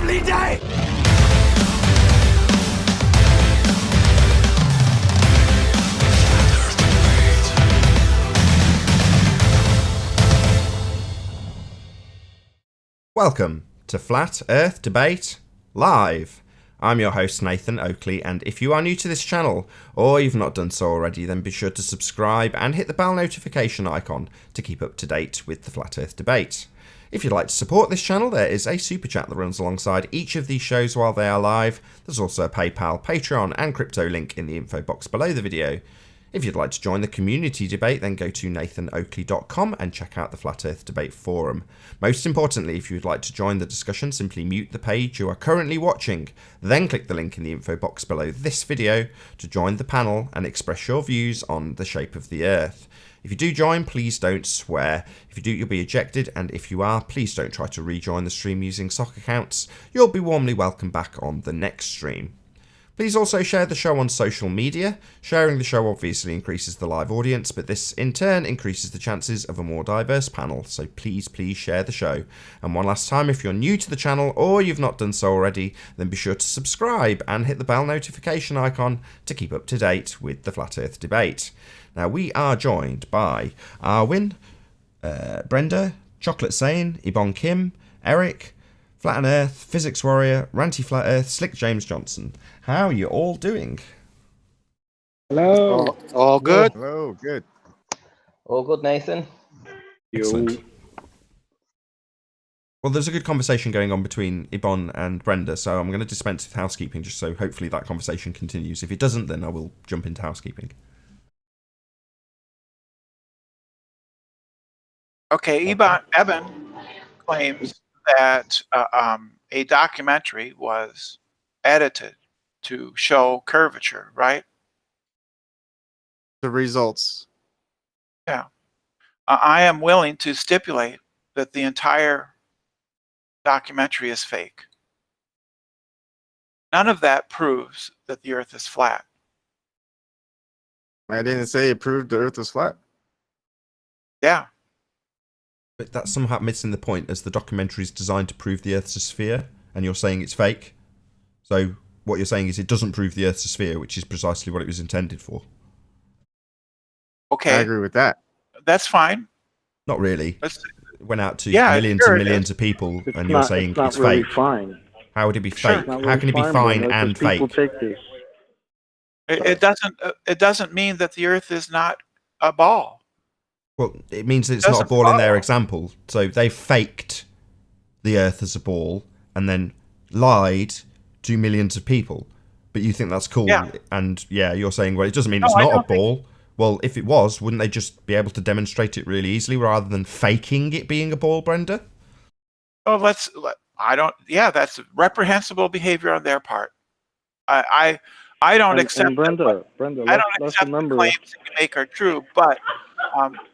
lovely day! Welcome to Flat Earth Debate Live. I'm your host Nathan Oakley, and if you are new to this channel, or you've not done so already, then be sure to subscribe and hit the bell notification icon to keep up to date with the Flat Earth Debate. If you'd like to support this channel, there is a super chat that runs alongside each of these shows while they are live. There's also a PayPal, Patreon and crypto link in the info box below the video. If you'd like to join the community debate, then go to nathanoakley.com and check out the Flat Earth Debate Forum. Most importantly, if you'd like to join the discussion, simply mute the page you are currently watching, then click the link in the info box below this video to join the panel and express your views on the shape of the Earth. If you do join, please don't swear. If you do, you'll be ejected, and if you are, please don't try to rejoin the stream using sock accounts. You'll be warmly welcomed back on the next stream. Please also share the show on social media. Sharing the show obviously increases the live audience, but this in turn increases the chances of a more diverse panel, so please share the show. And one last time, if you're new to the channel or you've not done so already, then be sure to subscribe and hit the bell notification icon to keep up to date with the Flat Earth Debate. Now, we are joined by Arwin, Brenda, Chocolate Sane, Ibon Kim, Eric, Flat and Earth, Physics Warrior, Ranty Flat Earth, Slick James Johnson. How are you all doing? Hello. All good? Hello, good. All good, Nathan. Excellent. Well, there's a good conversation going on between Ibon and Brenda, so I'm going to dispense with housekeeping just so hopefully that conversation continues. If it doesn't, then I will jump into housekeeping. Okay, Eben claims that a documentary was edited to show curvature, right? The results. Yeah. I am willing to stipulate that the entire documentary is fake. None of that proves that the Earth is flat. I didn't say it proved the Earth was flat. Yeah. But that's somehow missing the point, as the documentary is designed to prove the Earth's a sphere, and you're saying it's fake. So what you're saying is it doesn't prove the Earth's a sphere, which is precisely what it was intended for. Okay. I agree with that. That's fine. Not really. It went out to Yeah, millions sure and it millions of people, It's and you're not, saying it's it's not really fake. fine. How would it be Sure. fake? It's not How really can it be fine, fine Brenda, and 'cause people fake? take this. It doesn't mean that the Earth is not a ball. Well, it means that it's Doesn't not a ball in their follow. example. So they faked the Earth as a ball and then lied to millions of people. But you think that's cool, Yeah. and yeah, you're saying, well, it doesn't mean No, it's I not a don't think- ball. Well, if it was, wouldn't they just be able to demonstrate it really easily rather than faking it being a ball, Brenda? Oh, that's reprehensible behavior on their part. I don't accept And Brenda, I don't let's accept the remember. claims that you make are true, but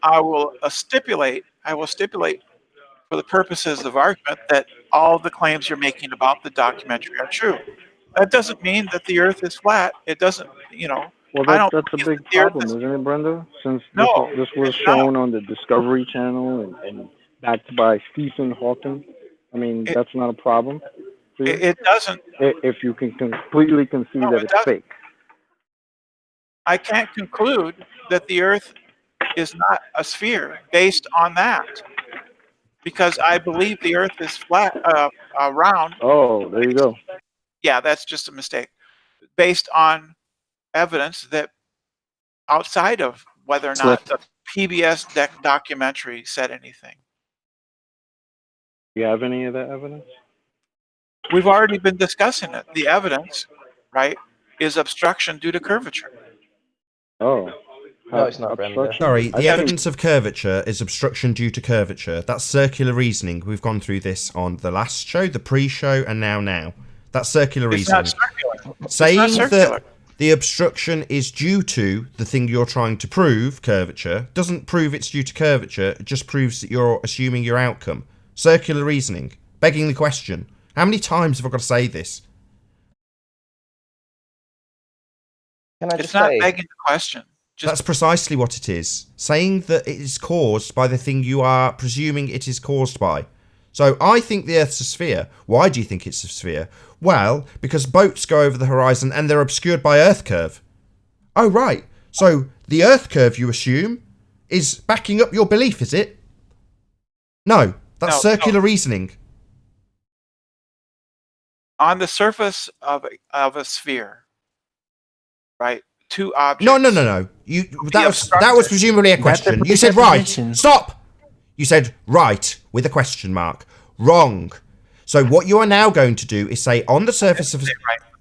I will stipulate for the purposes of argument that all the claims you're making about the documentary are true. That doesn't mean that the Earth is flat. It doesn't, Well, I don't that's a believe big that the Earth problem, is- isn't it, Brenda? Since No, this was it's not. shown on the Discovery Channel and backed by Stephen Hawking. I mean, It- that's not a problem for you? It doesn't. If you can completely concede No, that it it's doesn't. fake. I can't conclude that the Earth is not a sphere based on that, because I believe the Earth is flat, round. Oh, there you go. Yeah, that's just a mistake, based on evidence that outside of whether or not the PBS documentary said anything. Do you have any of that evidence? We've already been discussing it. The evidence, right, is obstruction due to curvature. Oh. No, it's not, Brenda. obstruction? Sorry, I the think- evidence of curvature is obstruction due to curvature. That's circular reasoning. We've gone through this on the last show, the pre-show, and now. That's circular It's reasoning. not circular. Saying not circular. that the obstruction is due to the thing you're trying to prove, curvature, doesn't prove it's due to curvature, it just proves that you're assuming your outcome. Circular reasoning. Begging the question. How many times have I got to say this? Can I It's just not say, begging the question. That's precisely what it is. Saying that it is caused by the thing you are presuming it is caused by. So I think the Earth's a sphere. Why do you think it's a sphere? Well, because boats go over the horizon and they're obscured by Earth curve. Oh, right. So the Earth curve, you assume, is backing up your belief, is it? No, that's No, circular reasoning. On the surface of a sphere, right? Two objects. No. That was obstructed. presumably a That's a question. You said right. presupposition. Stop. You said right with a question mark. Wrong. So what you are now going to do is say on the surface of. Right,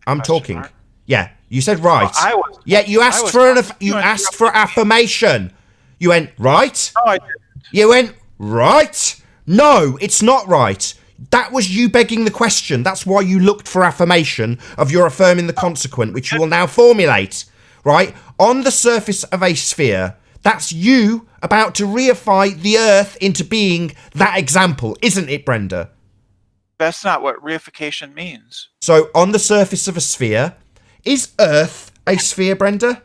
I'm question talking. mark. Yeah, you said right. Well, I was. Yeah, you asked was for talking. you You asked for interrupted me. affirmation. You went right. No, I didn't. You went right. No, it's not right. That was you begging the question. That's why you looked for affirmation of your affirming the consequent, which you will now formulate. Right? On the surface of a sphere, that's you about to reify the Earth into being that example, isn't it, Brenda? That's not what reification means. So, on the surface of a sphere, is Earth a sphere, Brenda?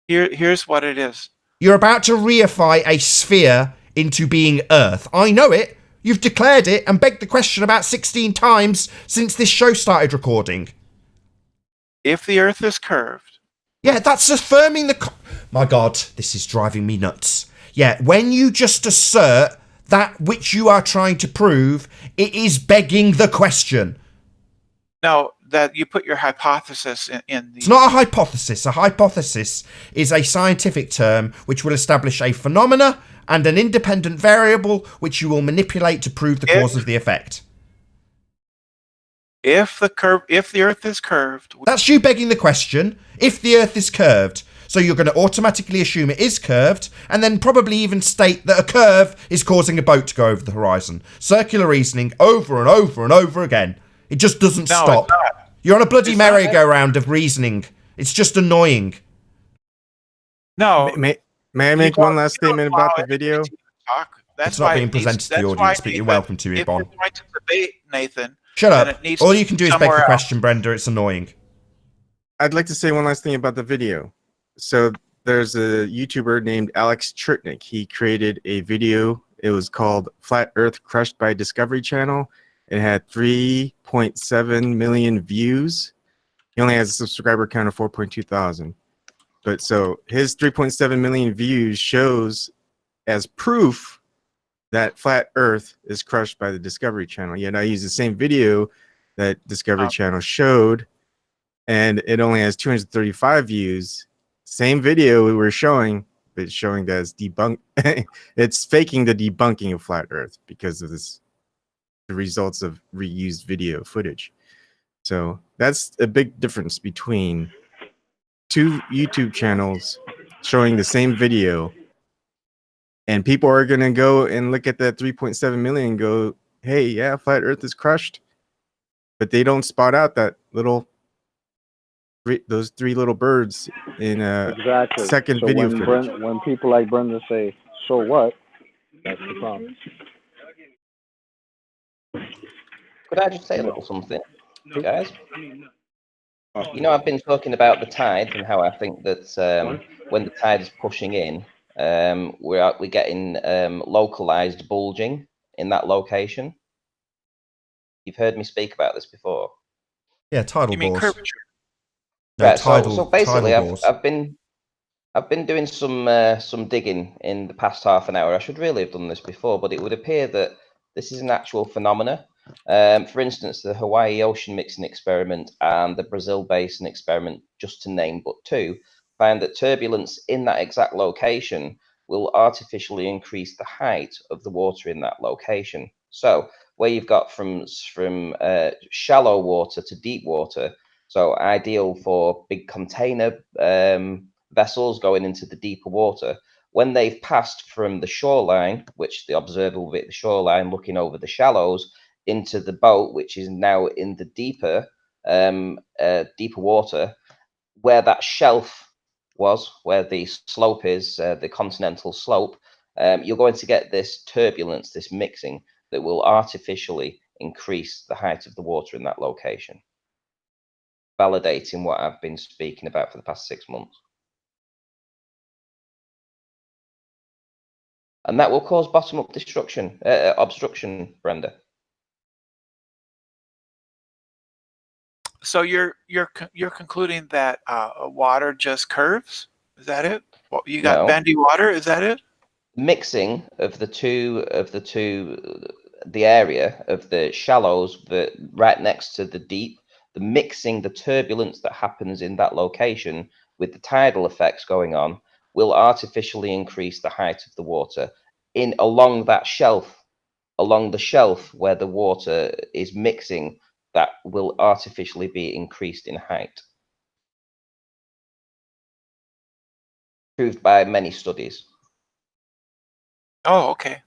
Here's what it is. You're about to reify a sphere into being Earth. I know it. You've declared it and begged the question about 16 times since this show started recording. If the Earth is curved, Yeah, that's affirming the... My God, this is driving me nuts. Yeah, when you just assert that which you are trying to prove, it is begging the question. no, that you put your hypothesis in the. It's not a hypothesis. A hypothesis is a scientific term which will establish a phenomena and an independent variable which you will manipulate to prove the cause of the effect. If the Earth is curved, That's you begging the question. If the Earth is curved, so you're going to automatically assume it is curved, and then probably even state that a curve is causing a boat to go over the horizon. Circular reasoning over and over and over again. It just doesn't no, stop. it's not. You're on a bloody It's not. merry-go-round of reasoning. It's just annoying. No. May I make one last statement about the video? It's not being presented to the audience, but you're welcome to, If Yvonne. it's going to debate, Nathan, Shut then up. it needs All to you can do be is beg the somewhere question, Brenda. It's annoying. I'd like to say one last thing about the video. So there's a YouTuber named Alex Churtnick. He created a video. It was called Flat Earth Crushed by Discovery Channel. It had 3.7 million views. He only has a subscriber count of 4.2 thousand. But so his 3.7 million views shows as proof that flat Earth is crushed by the Discovery Channel. Yet I use the same video that Discovery Channel showed, and it only has 235 views. Same video we were showing, but it's showing that it's debunked. It's faking the debunking of flat Earth because of this, the results of reused video footage. So that's a big difference between two YouTube channels showing the same video, and people are going to go and look at that 3.7 million and go, hey, yeah, flat Earth is crushed. But they don't spot out that little, those three little birds in a Exactly. second So video when footage. when people like Brenda say, "So what?" That's the problem. Could I just say a little something, guys? You know, I've been talking about the tide and how I think that when the tide is pushing in, we're getting localized bulging in that location. You've heard me speak about this before. Yeah, tidal You mean bores. curvature? No, Right, tidal, so basically, tidal bores. I've been doing some digging in the past half an hour. I should really have done this before, but it would appear that this is an actual phenomena. For instance, the Hawaii ocean mixing experiment and the Brazil basin experiment, just to name but two, found that turbulence in that exact location will artificially increase the height of the water in that location. So where you've got from shallow water to deep water, so ideal for big container vessels going into the deeper water, when they've passed from the shoreline, which the observer will be at the shoreline looking over the shallows, into the boat, which is now in the deeper water, where that shelf was, where the slope is, the continental slope, you're going to get this turbulence, this mixing that will artificially increase the height of the water in that location, validating what I've been speaking about for the past 6 months. And that will cause bottom-up obstruction, Brenda. So you're concluding that water just curves? Is that it? Well, you got No. bendy water? Is that it? Mixing of the area of the shallows right next to the deep, the turbulence that happens in that location with the tidal effects going on will artificially increase the height of the water along the shelf where the water is mixing. That will artificially be increased in height, proved by many studies. Oh, okay.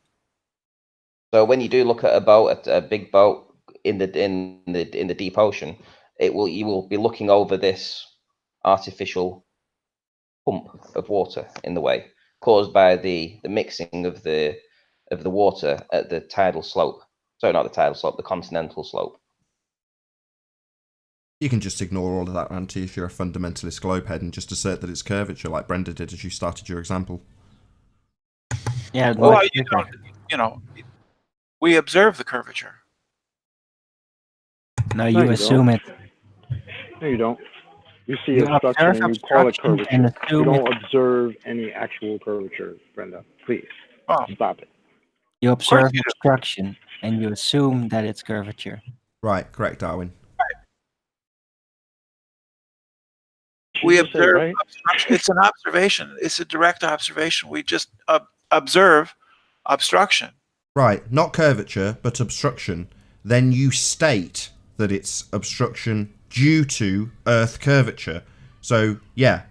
So when you do look at a big boat in the deep ocean, you will be looking over this artificial pump of water in the way, caused by the mixing of the water at the tidal slope. Sorry, not the tidal slope, the continental slope. You can just ignore all of that, Ranty, if you're a fundamentalist globehead and just assert that it's curvature, like Brenda did as you started your example. Yeah. Well, you know, we observe the curvature. No, No, you you assume it. No, you don't. You see You obstruction observe and you call it obstruction and curvature. You assume don't observe any actual curvature, Brenda. Please, Oh, stop it. You observe you do. obstruction and you assume that it's curvature. Right, correct, Darwin. We You just say, observe right? obstruction. It's an observation. It's a direct observation. We just observe obstruction. Right, not curvature, but obstruction. Then you state that it's obstruction due to Earth curvature. So, yeah.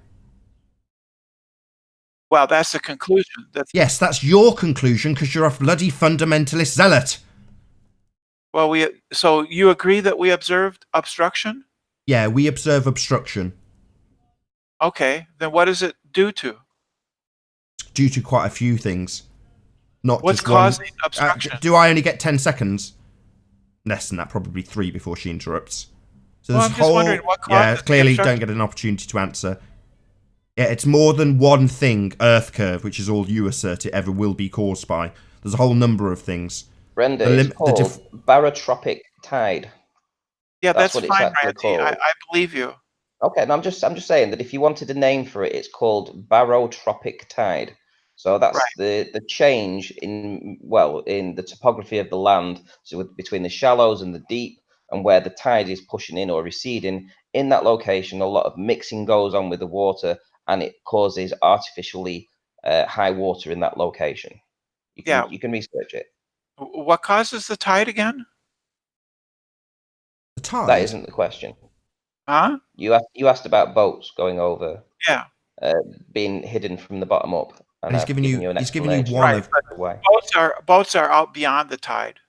Well, that's the conclusion. Yes, that's your conclusion because you're a bloody fundamentalist zealot. Well, so you agree that we observed obstruction? Yeah, we observe obstruction Okay, then what does it due to? due to quite a few things. Not What's just one. causing obstruction? Do I only get 10 seconds? Less than that, probably 3 before she interrupts. So Well, this I'm just wondering what yeah, causes the clearly obstruction. don't get an opportunity to answer. Yeah, it's more than one thing, Earth curve, which is all you assert it ever will be caused by. There's a whole number of things. Brenda, The it's lim- the called dif- barotropic tide. Yeah, That's that's what it's fine, actually Randy. I called. believe you. Okay, and I'm just saying that if you wanted a name for it, it's called barotropic tide. So that's Right. the change in the topography of the land, so between the shallows and the deep, and where the tide is pushing in or receding. In that location, a lot of mixing goes on with the water, and it causes artificially high water in that location. Yeah. You can research it. What causes the tide again? The tide. That isn't the question. Huh? You asked about boats going over, Yeah. being hidden from the bottom up. And he's I've giving given you an he's giving you explanation one Right, of as to why. Boats are out beyond the tide.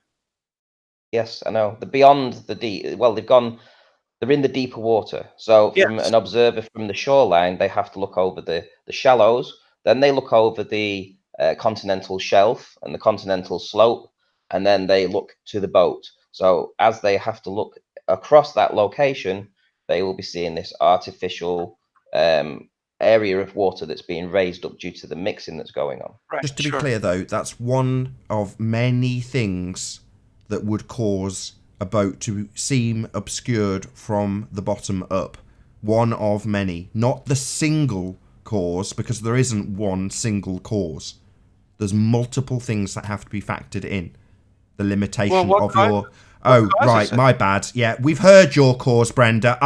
Yes, I know. The beyond the deep. Well, they're in the deeper water. So from Yes. an observer from the shoreline, they have to look over the shallows. Then they look over the continental shelf and the continental slope, and then they look to the boat. So as they have to look across that location, they will be seeing this artificial area of water that's being raised up due to the mixing that's going on. Right. Just to be sure. clear, though, that's one of many things that would cause a boat to seem obscured from the bottom up. One of many. Not the single cause, because there isn't one single cause. There's multiple things that have to be factored in. The limitation Well, of your... what Oh, causes right, it? my bad. Yeah, we've heard your cause, Brenda.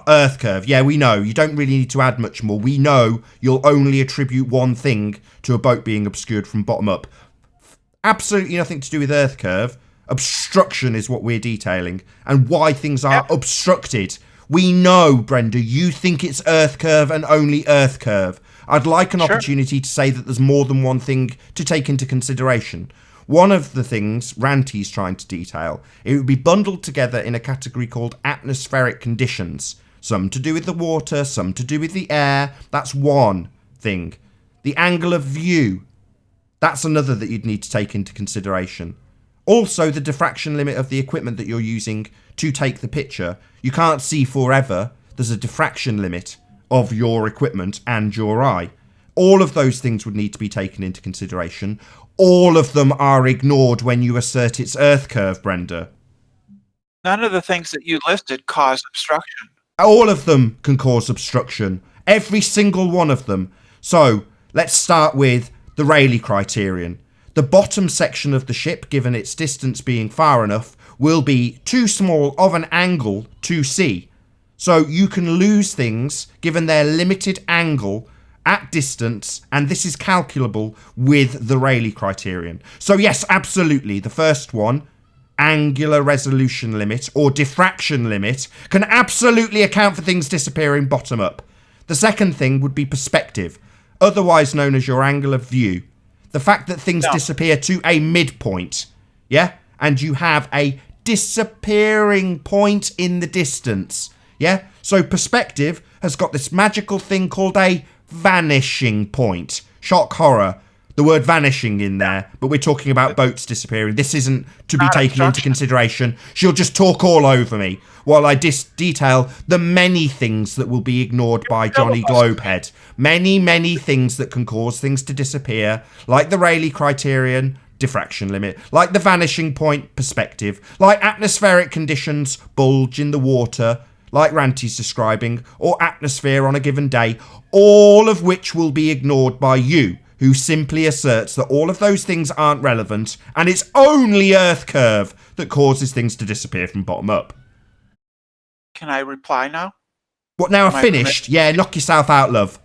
Earth curve. Yeah, we know. You don't really need to add much more. We know you'll only attribute one thing to a boat being obscured from bottom up. Absolutely nothing to do with Earth curve. Obstruction is what we're detailing, and why things are obstructed. We know, Brenda, you think it's Earth curve and only Earth curve. I'd like an Sure. opportunity to say that there's more than one thing to take into consideration. One of the things Ranty's trying to detail, it would be bundled together in a category called atmospheric conditions. Some to do with the water, some to do with the air. That's one thing. The angle of view, that's another that you'd need to take into consideration. Also, the diffraction limit of the equipment that you're using to take the picture. You can't see forever. There's a diffraction limit of your equipment and your eye. all of those things would need to be taken into consideration. All of them are ignored when you assert its Earth curve, Brenda. None of the things that you listed cause obstruction. All of them can cause obstruction. Every single one of them. So let's start with the Rayleigh criterion. The bottom section of the ship, given its distance being far enough, will be too small of an angle to see. So you can lose things given their limited angle at distance, and this is calculable with the Rayleigh criterion. So yes, absolutely, the first one, angular resolution limit or diffraction limit, can absolutely account for things disappearing bottom up. The second thing would be perspective, otherwise known as your angle of view. The fact that things disappear to a midpoint, yeah? And you have a disappearing point in the distance, yeah? So perspective has got this magical thing called a vanishing point. Shock horror. The word vanishing in there, but we're talking about boats disappearing. This isn't to be taken into consideration. She'll just talk all over me while I detail the many things that will be ignored by Johnny Globehead. Many, many things that can cause things to disappear, like the Rayleigh criterion, diffraction limit, like the vanishing point, perspective, like atmospheric conditions, bulge in the water, like Ranty's describing, or atmosphere on a given day, all of which will be ignored by you, who simply asserts that all of those things aren't relevant, and it's only Earth curve that causes things to disappear from bottom up. Can I reply now? What, now I've finished? Yeah, knock yourself out, love.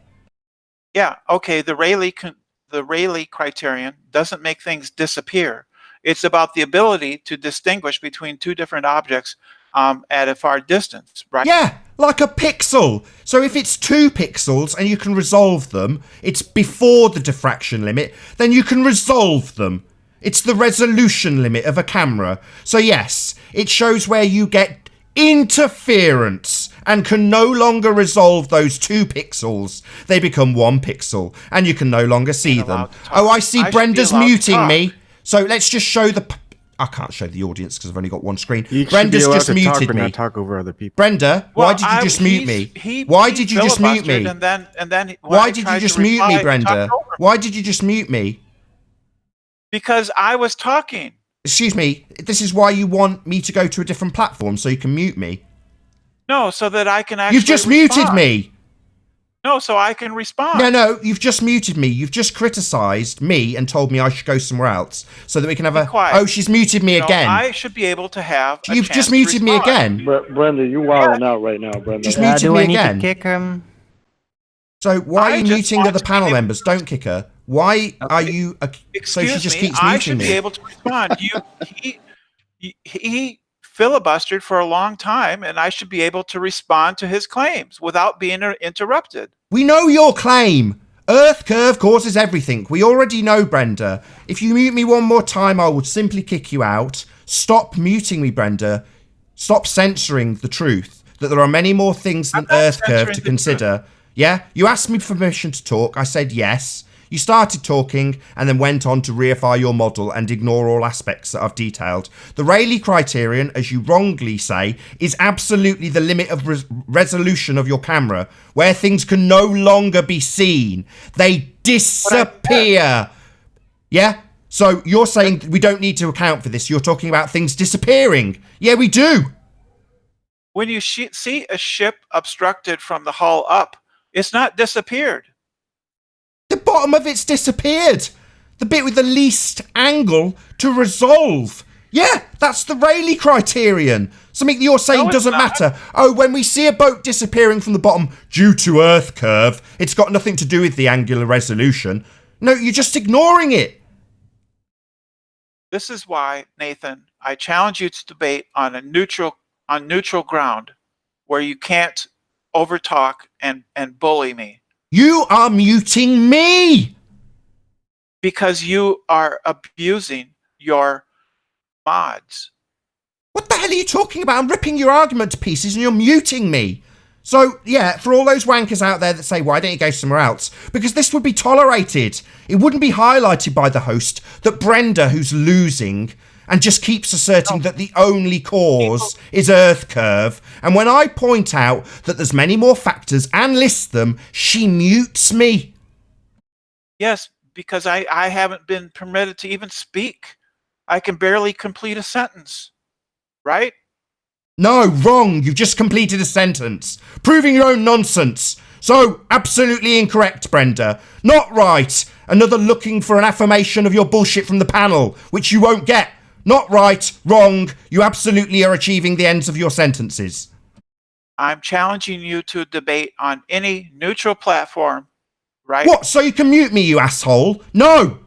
Yeah, okay, the Rayleigh criterion doesn't make things disappear. It's about the ability to distinguish between two different objects at a far distance, right? Yeah, like a pixel. So if it's 2 pixels and you can resolve them, it's before the diffraction limit, then you can resolve them. It's the resolution limit of a camera. So yes, it shows where you get interference and can no longer resolve those 2 pixels. They become 1 pixel and you can no longer see them. Oh, I see Brenda's muting me. So let's just show the... I can't show the audience because I've only got one screen. Brenda's just muted me. Not talk over other people. Brenda, why did you just mute me? Why did you just mute me? And then why did you just mute me, Brenda? Why did you just mute me? Because I was talking. Excuse me, this is why you want me to go to a different platform so you can mute me? No, so that I can actually You've just muted me. No, so I can respond. No, you've just muted me. You've just criticised me and told me I should go somewhere else so that we can have a... quiet. Oh, she's muted me again. I should be able to have a You've chance just to muted me respond. again. Brenda, you wilding out right now, Brenda. Just muted do me I need again. to kick him? So why are you just muting want other to panel be- members? Don't kick her. Why are you... so Excuse she just me, keeps I muting should me. be able to respond. He filibustered for a long time, and I should be able to respond to his claims without being interrupted. We know your claim. Earth curve causes everything. We already know, Brenda. If you mute me one more time, I would simply kick you out. Stop muting me, Brenda. Stop censoring the truth. That there are many more things than I'm not Earth curve censoring to the consider. Yeah? You asked me for permission to talk. I said yes. You started talking and then went on to reify your model and ignore all aspects that I've detailed. The Rayleigh criterion, as you wrongly say, is absolutely the limit of resolution of your camera, where things can no longer be seen. They disappear. Yeah? So you're saying we don't need to account for this. You're talking about things disappearing. Yeah, we do. When you see a ship obstructed from the hull up, it's not disappeared. The bottom of it's disappeared. The bit with the least angle to resolve. Yeah, that's the Rayleigh criterion. Something that you're saying No, it's doesn't not. matter. Oh, when we see a boat disappearing from the bottom due to Earth curve, it's got nothing to do with the angular resolution. No, you're just ignoring it. This is why, Nathan, I challenge you to debate on neutral ground, where you can't overtalk and bully me. You are muting me. Because you are abusing your mods. What the hell are you talking about? I'm ripping your argument to pieces and you're muting me. So, yeah, for all those wankers out there that say, why don't you go somewhere else? Because this would be tolerated. It wouldn't be highlighted by the host that Brenda, who's losing, and just keeps asserting that the only cause is Earth curve. And when I point out that there's many more factors and list them, she mutes me. Yes, because I haven't been permitted to even speak. I can barely complete a sentence. Right? No, wrong. You've just completed a sentence, proving your own nonsense. So, absolutely incorrect, Brenda. Not right. Another looking for an affirmation of your bullshit from the panel, which you won't get. Not right, wrong. You absolutely are achieving the ends of your sentences. I'm challenging you to a debate on any neutral platform, right? What? So you can mute me, you asshole? No!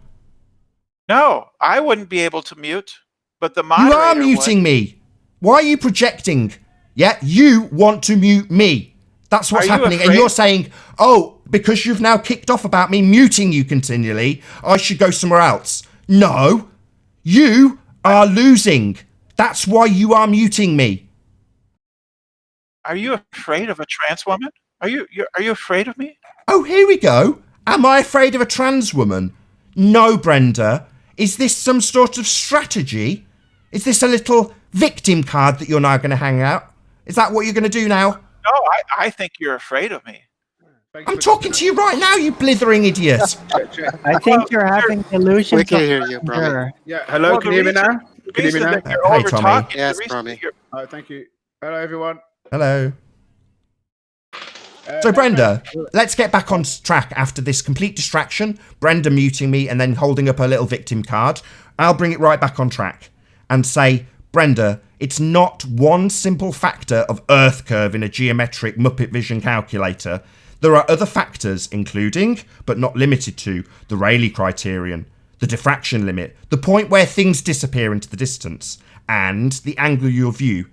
No, I wouldn't be able to mute, but the You moderator are muting would. me. Why are you projecting? Yeah, you want to mute me. That's what's Are you happening. And afraid? you're saying, oh, because you've now kicked off about me muting you continually, I should go somewhere else. No, you are losing. That's why you are muting me. Are you afraid of a trans woman? Are you afraid of me? Oh, here we go. Am I afraid of a trans woman? No, Brenda. Is this some sort of strategy? Is this a little victim card that you're now going to hang out? Is that what you're going to do now? No, I think you're afraid of me. I'm talking to you right now, you blithering idiot. I think you're having illusions. We can of hear you, Brahmi. grandeur. Yeah, hello, Well, can the you hear me reason- now? The Can you hear reason me that now? you're Hey, over Tommy. talking. Yes, the reason Brahmi. that you're, Oh, thank you. Hello, everyone. Hello. So, Brenda, let's get back on track after this complete distraction. Brenda muting me and then holding up her little victim card. I'll bring it right back on track and say, Brenda, it's not one simple factor of Earth curve in a geometric Muppet Vision calculator. There are other factors, including, but not limited to, the Rayleigh criterion, the diffraction limit, the point where things disappear into the distance, and the angle of your view,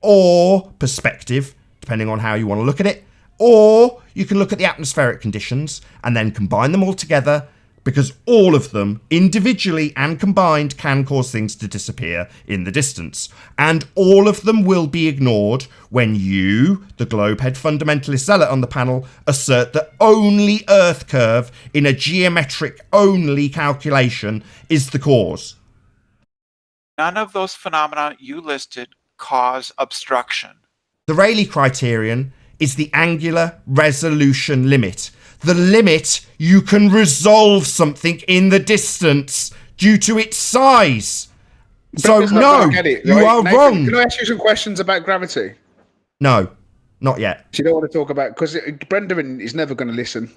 or perspective, depending on how you want to look at it. Or you can look at the atmospheric conditions and then combine them all together, because all of them, individually and combined, can cause things to disappear in the distance. And all of them will be ignored when you, the globehead fundamentalist zealot on the panel, assert that only Earth curve in a geometric-only calculation is the cause. none of those phenomena you listed cause obstruction. The Rayleigh criterion is the angular resolution limit. The limit you can resolve something in the distance due to its size. So Brenda's not no, gonna get it, you right? are Nathan, wrong. Can I ask you some questions about gravity? No, not yet. You don't want to talk about, because Brenda is never going to listen.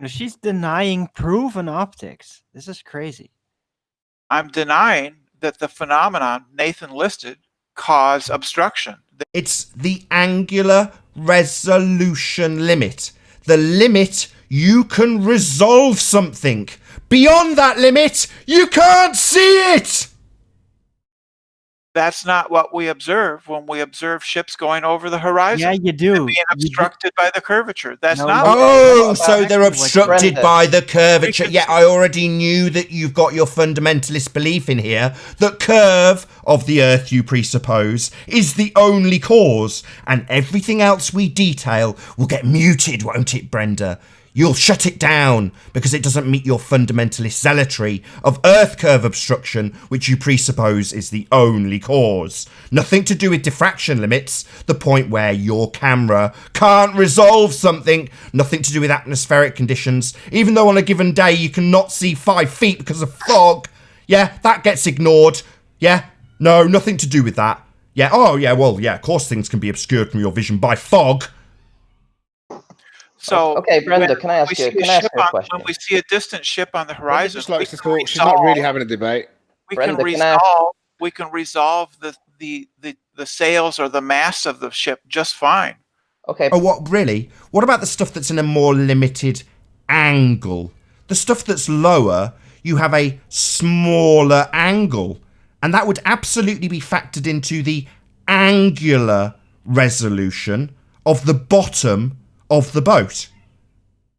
She's denying proven optics. This is crazy. I'm denying that the phenomenon Nathan listed cause obstruction. It's the angular resolution limit. The limit you can resolve something. Beyond that limit, you can't see it! That's not what we observe when we observe ships going over the horizon. Yeah, you do. Being You do. obstructed by the curvature. That's No, not. you- Oh, What so about they're actually what- obstructed Brenda. by the curvature. Because- Yeah, I already knew that you've got your fundamentalist belief in here that curve of the Earth, you presuppose, is the only cause, and everything else we detail will get muted, won't it, Brenda? You'll shut it down because it doesn't meet your fundamentalist zealotry of Earth curve obstruction, which you presuppose is the only cause. Nothing to do with diffraction limits, the point where your camera can't resolve something. Nothing to do with atmospheric conditions, even though on a given day you cannot see 5 feet because of fog. Yeah, that gets ignored. Yeah, no, nothing to do with that. Yeah, oh yeah, well, yeah, of course things can be obscured from your vision by fog. So Okay, Brenda, when can I ask we you? see a Can I ask ship you a on- question? When we see a distant ship on the Brenda horizon, just likes we to can talk. She's not really resolve- having a debate. We Brenda, can can I ask- resolve the sails or the mass of the ship just fine. Okay, Oh, what, really? What about the stuff that's in a more limited angle? The stuff that's lower, you have a smaller angle. And that would absolutely be factored into the angular resolution of the bottom of the boat.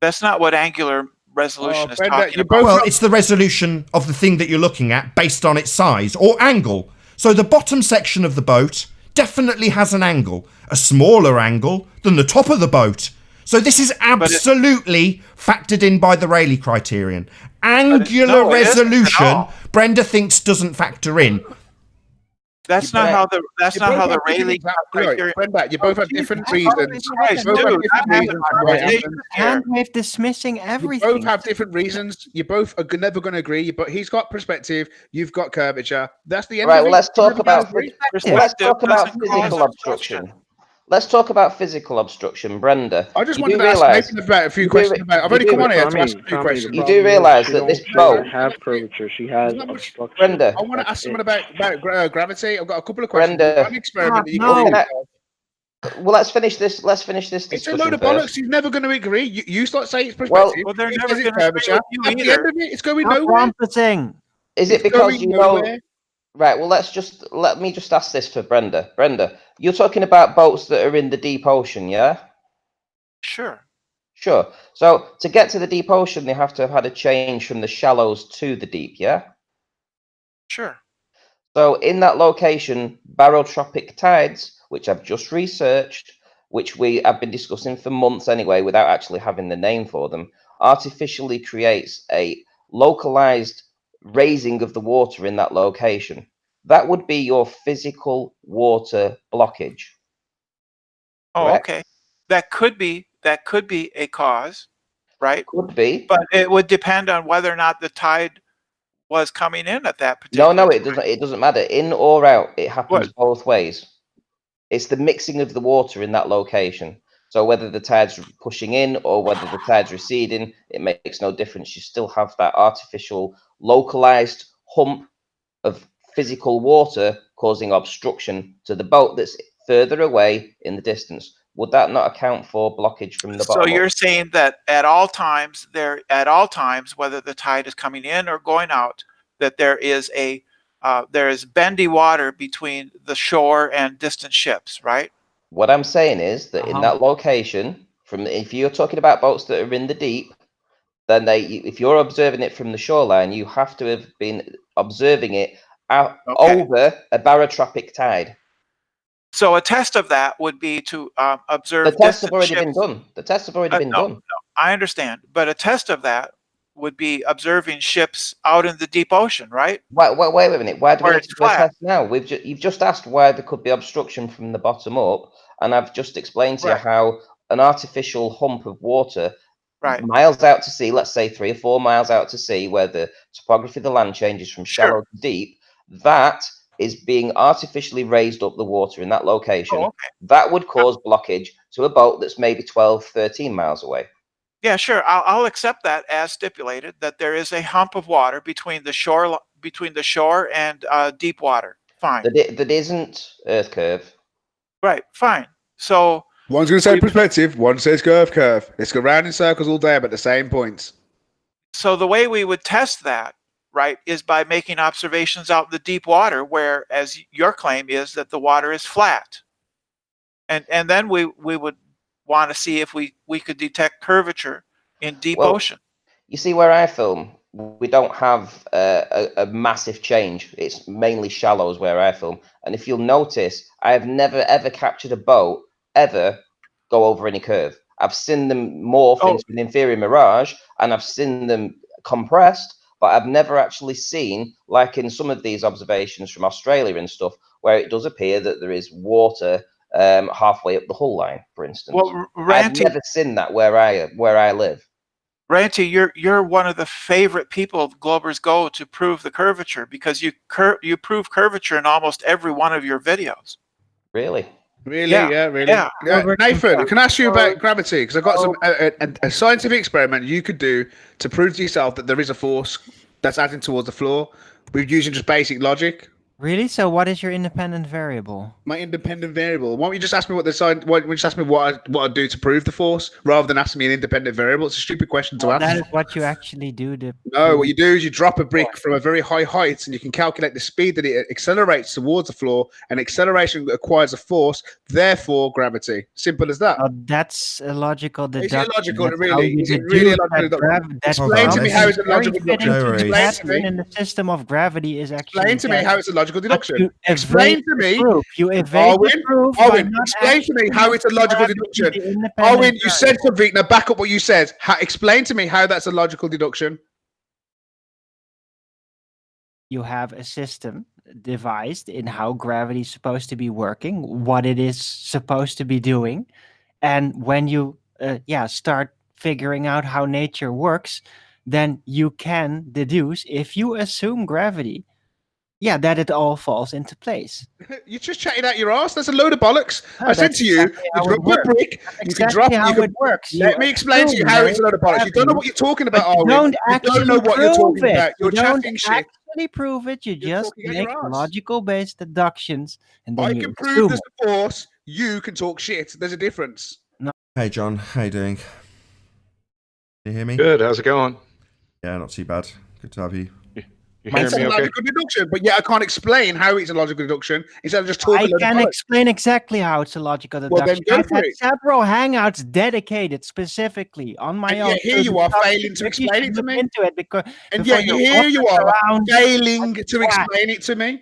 That's not what angular resolution Oh, is Brenda, talking you about. both- Well, it's the resolution of the thing that you're looking at based on its size or angle. So the bottom section of the boat definitely has an angle, a smaller angle than the top of the boat. So this is absolutely factored in by the Rayleigh criterion. Angular no, it isn't at resolution, all. Brenda thinks doesn't factor in. That's You not both- how the that's You not both how the have different Rayleigh exam- criteria. Right, Brenda, you both have Jesus, different how reasons. is You Christ, both have dude, different I'm having reasons why it conversations happened. here. Handwave dismissing You everything. both have different reasons. You both are never going to agree. But he's got perspective. You've got curvature. That's the end Right. of Well, it. let's You're talk never gonna about agree. let's Perspective talk about doesn't cause physical obstruction. obstruction. Let's talk about physical obstruction, Brenda. I just You wanted do to ask realise Nathan about a few you do questions re- about. I've you only do come re- on here to Tommy, ask a few Tommy, the questions. You problem do is realise she that this doesn't boat, have curvature. She has There's not much- obstruction. Brenda, I want to That's ask someone it. about gravity. I've got a couple of questions. Brenda, You've got an experiment that you No. can Well, let's finish this. Let's finish this It's a discussion load of first. bollocks. He's never going to agree. You start saying it's Well- perspective. Well, they're he never says it's gonna agree curvature. with you At the either. end of it, it's going Stop nowhere. trumpeting. Is it It's because going you know? nowhere. Right. Well, let me just ask this for Brenda. Brenda, you're talking about boats that are in the deep ocean, yeah? Sure. Sure. So to get to the deep ocean, they have to have had a change from the shallows to the deep, yeah? Sure. So in that location, barotropic tides, which I've just researched, which we have been discussing for months anyway, without actually having the name for them, artificially creates a localized raising of the water in that location. That would be your physical water blockage. Oh, Correct. okay. That could be a cause, right? Could be. But it would depend on whether or not the tide was coming in at that No, particular no, it time. doesn't. It doesn't matter. In or out, it happens What? both ways. It's the mixing of the water in that location. So whether the tide's pushing in or whether the tide's receding, it makes no difference. You still have that artificial, localized hump of physical water causing obstruction to the boat that's further away in the distance. Would that not account for blockage from the So bottom? you're saying that at all times, whether the tide is coming in or going out, that there is bendy water between the shore and distant ships, right? What I'm saying is that in Uh-huh. that location, if you're talking about boats that are in the deep, then if you're observing it from the shoreline, you have to have been observing it out Okay. over a barotropic tide. So a test of that would be to The observe tests have distant already been ships. done. The tests have already been No, done. I understand, but a test of that would be observing ships out in the deep ocean, right? Wait a minute. Why do we Where need it's to do a flat. test now? You've just asked why there could be obstruction from the bottom up, and I've just explained to you Right. how an artificial hump of water Right. miles out to sea, let's say 3 or 4 miles out to sea, where the topography of the land changes from Sure. shallow to deep, that is being artificially raised up the water in that location. Oh, okay. That would cause blockage to a boat that's maybe 12, 13 miles away. Yeah, sure. I'll accept that as stipulated, that there is a hump of water between the shore and deep water. Fine. That isn't Earth curve. Right. Fine. So One's going to say We- perspective. One says curve. Let's go round in circles all day, but the same points. so the way we would test that, right, is by making observations out in the deep water, where, as your claim is, that the water is flat, and then we would want to see if we could detect curvature in deep Well, ocean. You see, where I film, we don't have a massive change. It's mainly shallows where I film. And if you'll notice, I have never ever captured a boat ever go over any curve. I've seen them morph Oh. into an inferior mirage, and I've seen them compressed, but I've never actually seen, like in some of these observations from Australia and stuff, where it does appear that there is water halfway up the hull line, for instance. Well, I've Ranty, never seen that where I live. Ranty, you're one of the favorite people Globers go to prove the curvature, because you prove curvature in almost every one of your videos. Really? Really? Yeah, Yeah, really. yeah. Nathan, can I ask you about gravity? Because I've got a scientific experiment you could do to prove to yourself that there is a force that's acting towards the floor with using just basic logic. Really? So what is your independent variable? My independent variable. Why don't you just ask me what the science? Why don't you just ask me what I'd do to prove the force, rather than asking me an independent variable? It's a stupid question to ask. That is what you actually do. No, what you do is you drop a brick from a very high height, and you can calculate the speed that it accelerates towards the floor, and acceleration acquires a force, therefore gravity. Simple as that. That's a logical deduction. illogical, That's really? how you Is it really deduce illogical that deduction? that Explain to me gravity how it's a is very logical fitting deduction. to the Explain to me. pattern in the system of gravity is actually Explain to me that. how it's a logical But deduction. you Explain evade to the me. proof. You evade the Owen, proof by Owen, not explain to me actually how it's a logical gravity deduction. is the independent Owen, you said variable. something. Now back up what you said. Explain to me how that's a logical deduction. you have a system devised in how gravity is supposed to be working, what it is supposed to be doing, and when you start figuring out how nature works, then you can deduce, if you assume gravity, that it all falls into place. You're just chatting out your ass. That's a load of bollocks. No, I said that's to you, exactly how you it drop a works. brick, you can Exactly drop how you can, it works. Let me explain to you how it's a load of bollocks. You don't know what you're talking about, But you Arwen. don't You actually don't know what you're talking prove it. about. You're You don't chatting shit. actually prove it. You You're just talking out your make ass. logical-based deductions, and then I you can prove assume there's it. a force. You can talk shit. There's a difference. Hey, John. How you doing? Can you hear me? Good. How's it going? Yeah, not too bad. Good to have you. You It's hearing a me okay? logical deduction, but yeah, I can't explain how it's a logical deduction instead of just talking I a load of can bollocks. explain exactly how it's a logical Well, then deduction. go I've for had it. several hangouts dedicated specifically on my And own. yet here to you are the topic. failing to Maybe you explain should it to look me. into it because And before yet you here you wander are around failing like to a twat. explain it to me.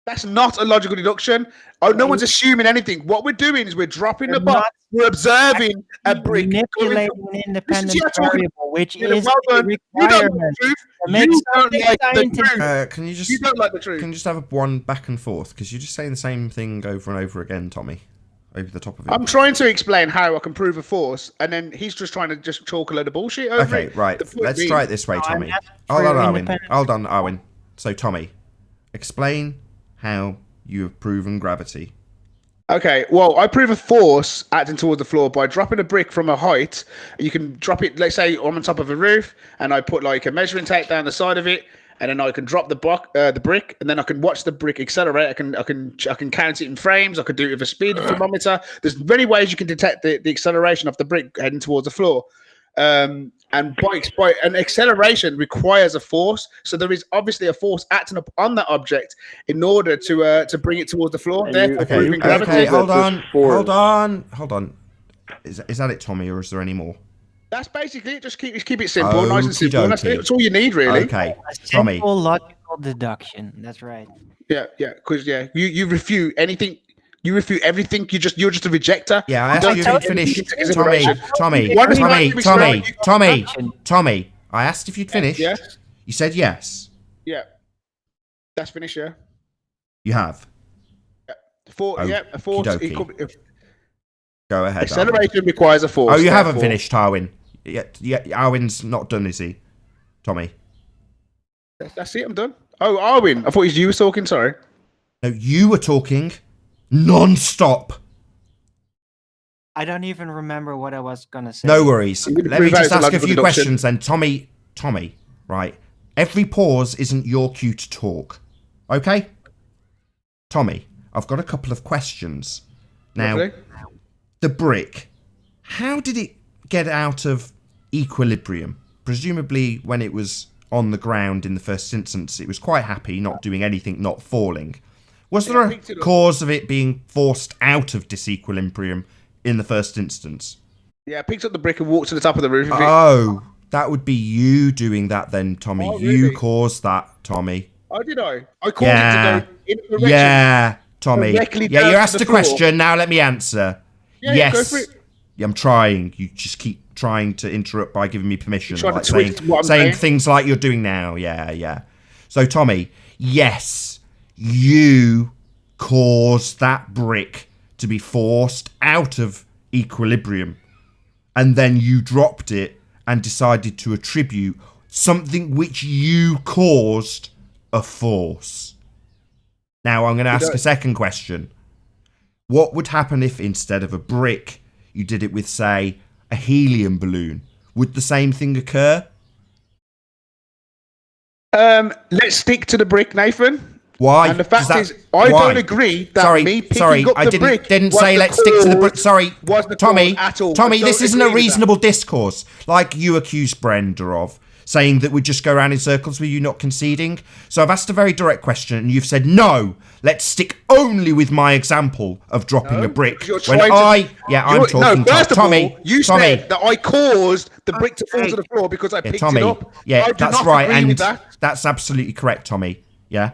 That's not a logical deduction. Oh, no one's assuming anything. What we're doing is we're dropping You're the box. not We're observing a brick. manipulating an independent you're talking- variable, which Yeah, is well a done. You don't like the requirement. truth. That makes You don't something like the scientific. truth. Can you just You don't like the truth. can you just have one back and forth? Because you're just saying the same thing over and over again, Tommy, over the top of it. I'm trying to explain how I can prove a force, and then he's just trying to just chalk a load of bullshit over Okay, it. right. The point Let's being- try it this way, No, I'm Tommy. asking Hold for on, your Arwen. independent- Hold on, Arwen. So, Tommy, explain how you have proven gravity. Okay, well, I prove a force acting towards the floor by dropping a brick from a height. You can drop it, let's say, I'm on top of a roof, and I put like a measuring tape down the side of it, and then I can drop the brick, and then I can watch the brick accelerate. I can count it in frames. I could do it with a speed thermometer. There's many ways you can detect the acceleration of the brick heading towards the floor. And by an acceleration requires a force, so there is obviously a force acting up on that object in order to bring it towards the floor. And Therefore, you- proving okay, gravity. Okay, hold That's on, just force. hold on. Is that it, Tommy, or is there any more? That's basically it. Just keep it simple, nice and simple. And that's Okey-dokey. it. That's all you need, really. Okay, A Tommy. simple logical deduction. That's right. Yeah, because you refute anything. You refute everything. You're just a rejector. Yeah, I asked don't you if take you'd finished. anything into Tommy, consideration. Tommy, One is Tommy, like Tommy, to Tommy, Deduction. Tommy. I asked if you'd finished. Yes. You said yes. Yeah. That's finished. Yeah. You have. A force. Okey-dokey. Equal, Go ahead. Arwen. acceleration requires a force. Oh, you haven't therefore- finished, Arwen. Yeah, Arwen's not done, is he? Tommy. That's it. I'm done. Oh, Arwen. I thought it was you were talking. Sorry. No, you were talking non-stop. I don't even remember what I was gonna say. No worries. I'm gonna Let me prove out just it's a ask a logical few deduction. questions then. Tommy, right. Every pause isn't your cue to talk. Okay? Tommy, I've got a couple of questions. Now, Lovely. the brick, how did it get out of equilibrium? Presumably when it was on the ground in the first instance, it was quite happy, not doing anything, not falling. Was there a picked it up. cause of it being forced out of disequilibrium in the first instance? Yeah, I picked up the brick and walked to the top of the roof. Oh, that would be you doing that then, Tommy. Oh, You really? caused that, Tommy. Oh, did I? I called Yeah. it to go in a direction. Yeah, Tommy. directly Yeah, down you to asked the a floor. question. Now let me answer. Yeah, yes. go for it. Yeah, I'm trying. You just keep trying to interrupt by giving me permission. You're trying like to twist what I'm saying saying. things like you're doing now. Yeah. So, Tommy, yes, you caused that brick to be forced out of equilibrium. And then you dropped it and decided to attribute something which you caused a force. Now I'm going to ask a second question. What would happen if instead of a brick, you did it with, say, a helium balloon? Would the same thing occur? Let's stick to the brick, Nathan. Why? And the fact Does that- is, I why? don't agree that me picking up I the didn't, brick didn't was say the let's stick to the brick. cause- Sorry, was the Tommy. cause at all. Tommy, I this don't isn't a agree with that. reasonable discourse like you accused Brenda of, saying that we just go around in circles with you not conceding. So I've asked a very direct question, and you've said no. Let's stick only with my example of dropping a brick. You're When trying to- I'm talking. No, first of Tommy, all, you Tommy, said that I caused the brick to fall to the floor because I yeah, picked Tommy. it up. Yeah, I do that's not right, agree and with that. that's absolutely correct, Tommy. Yeah,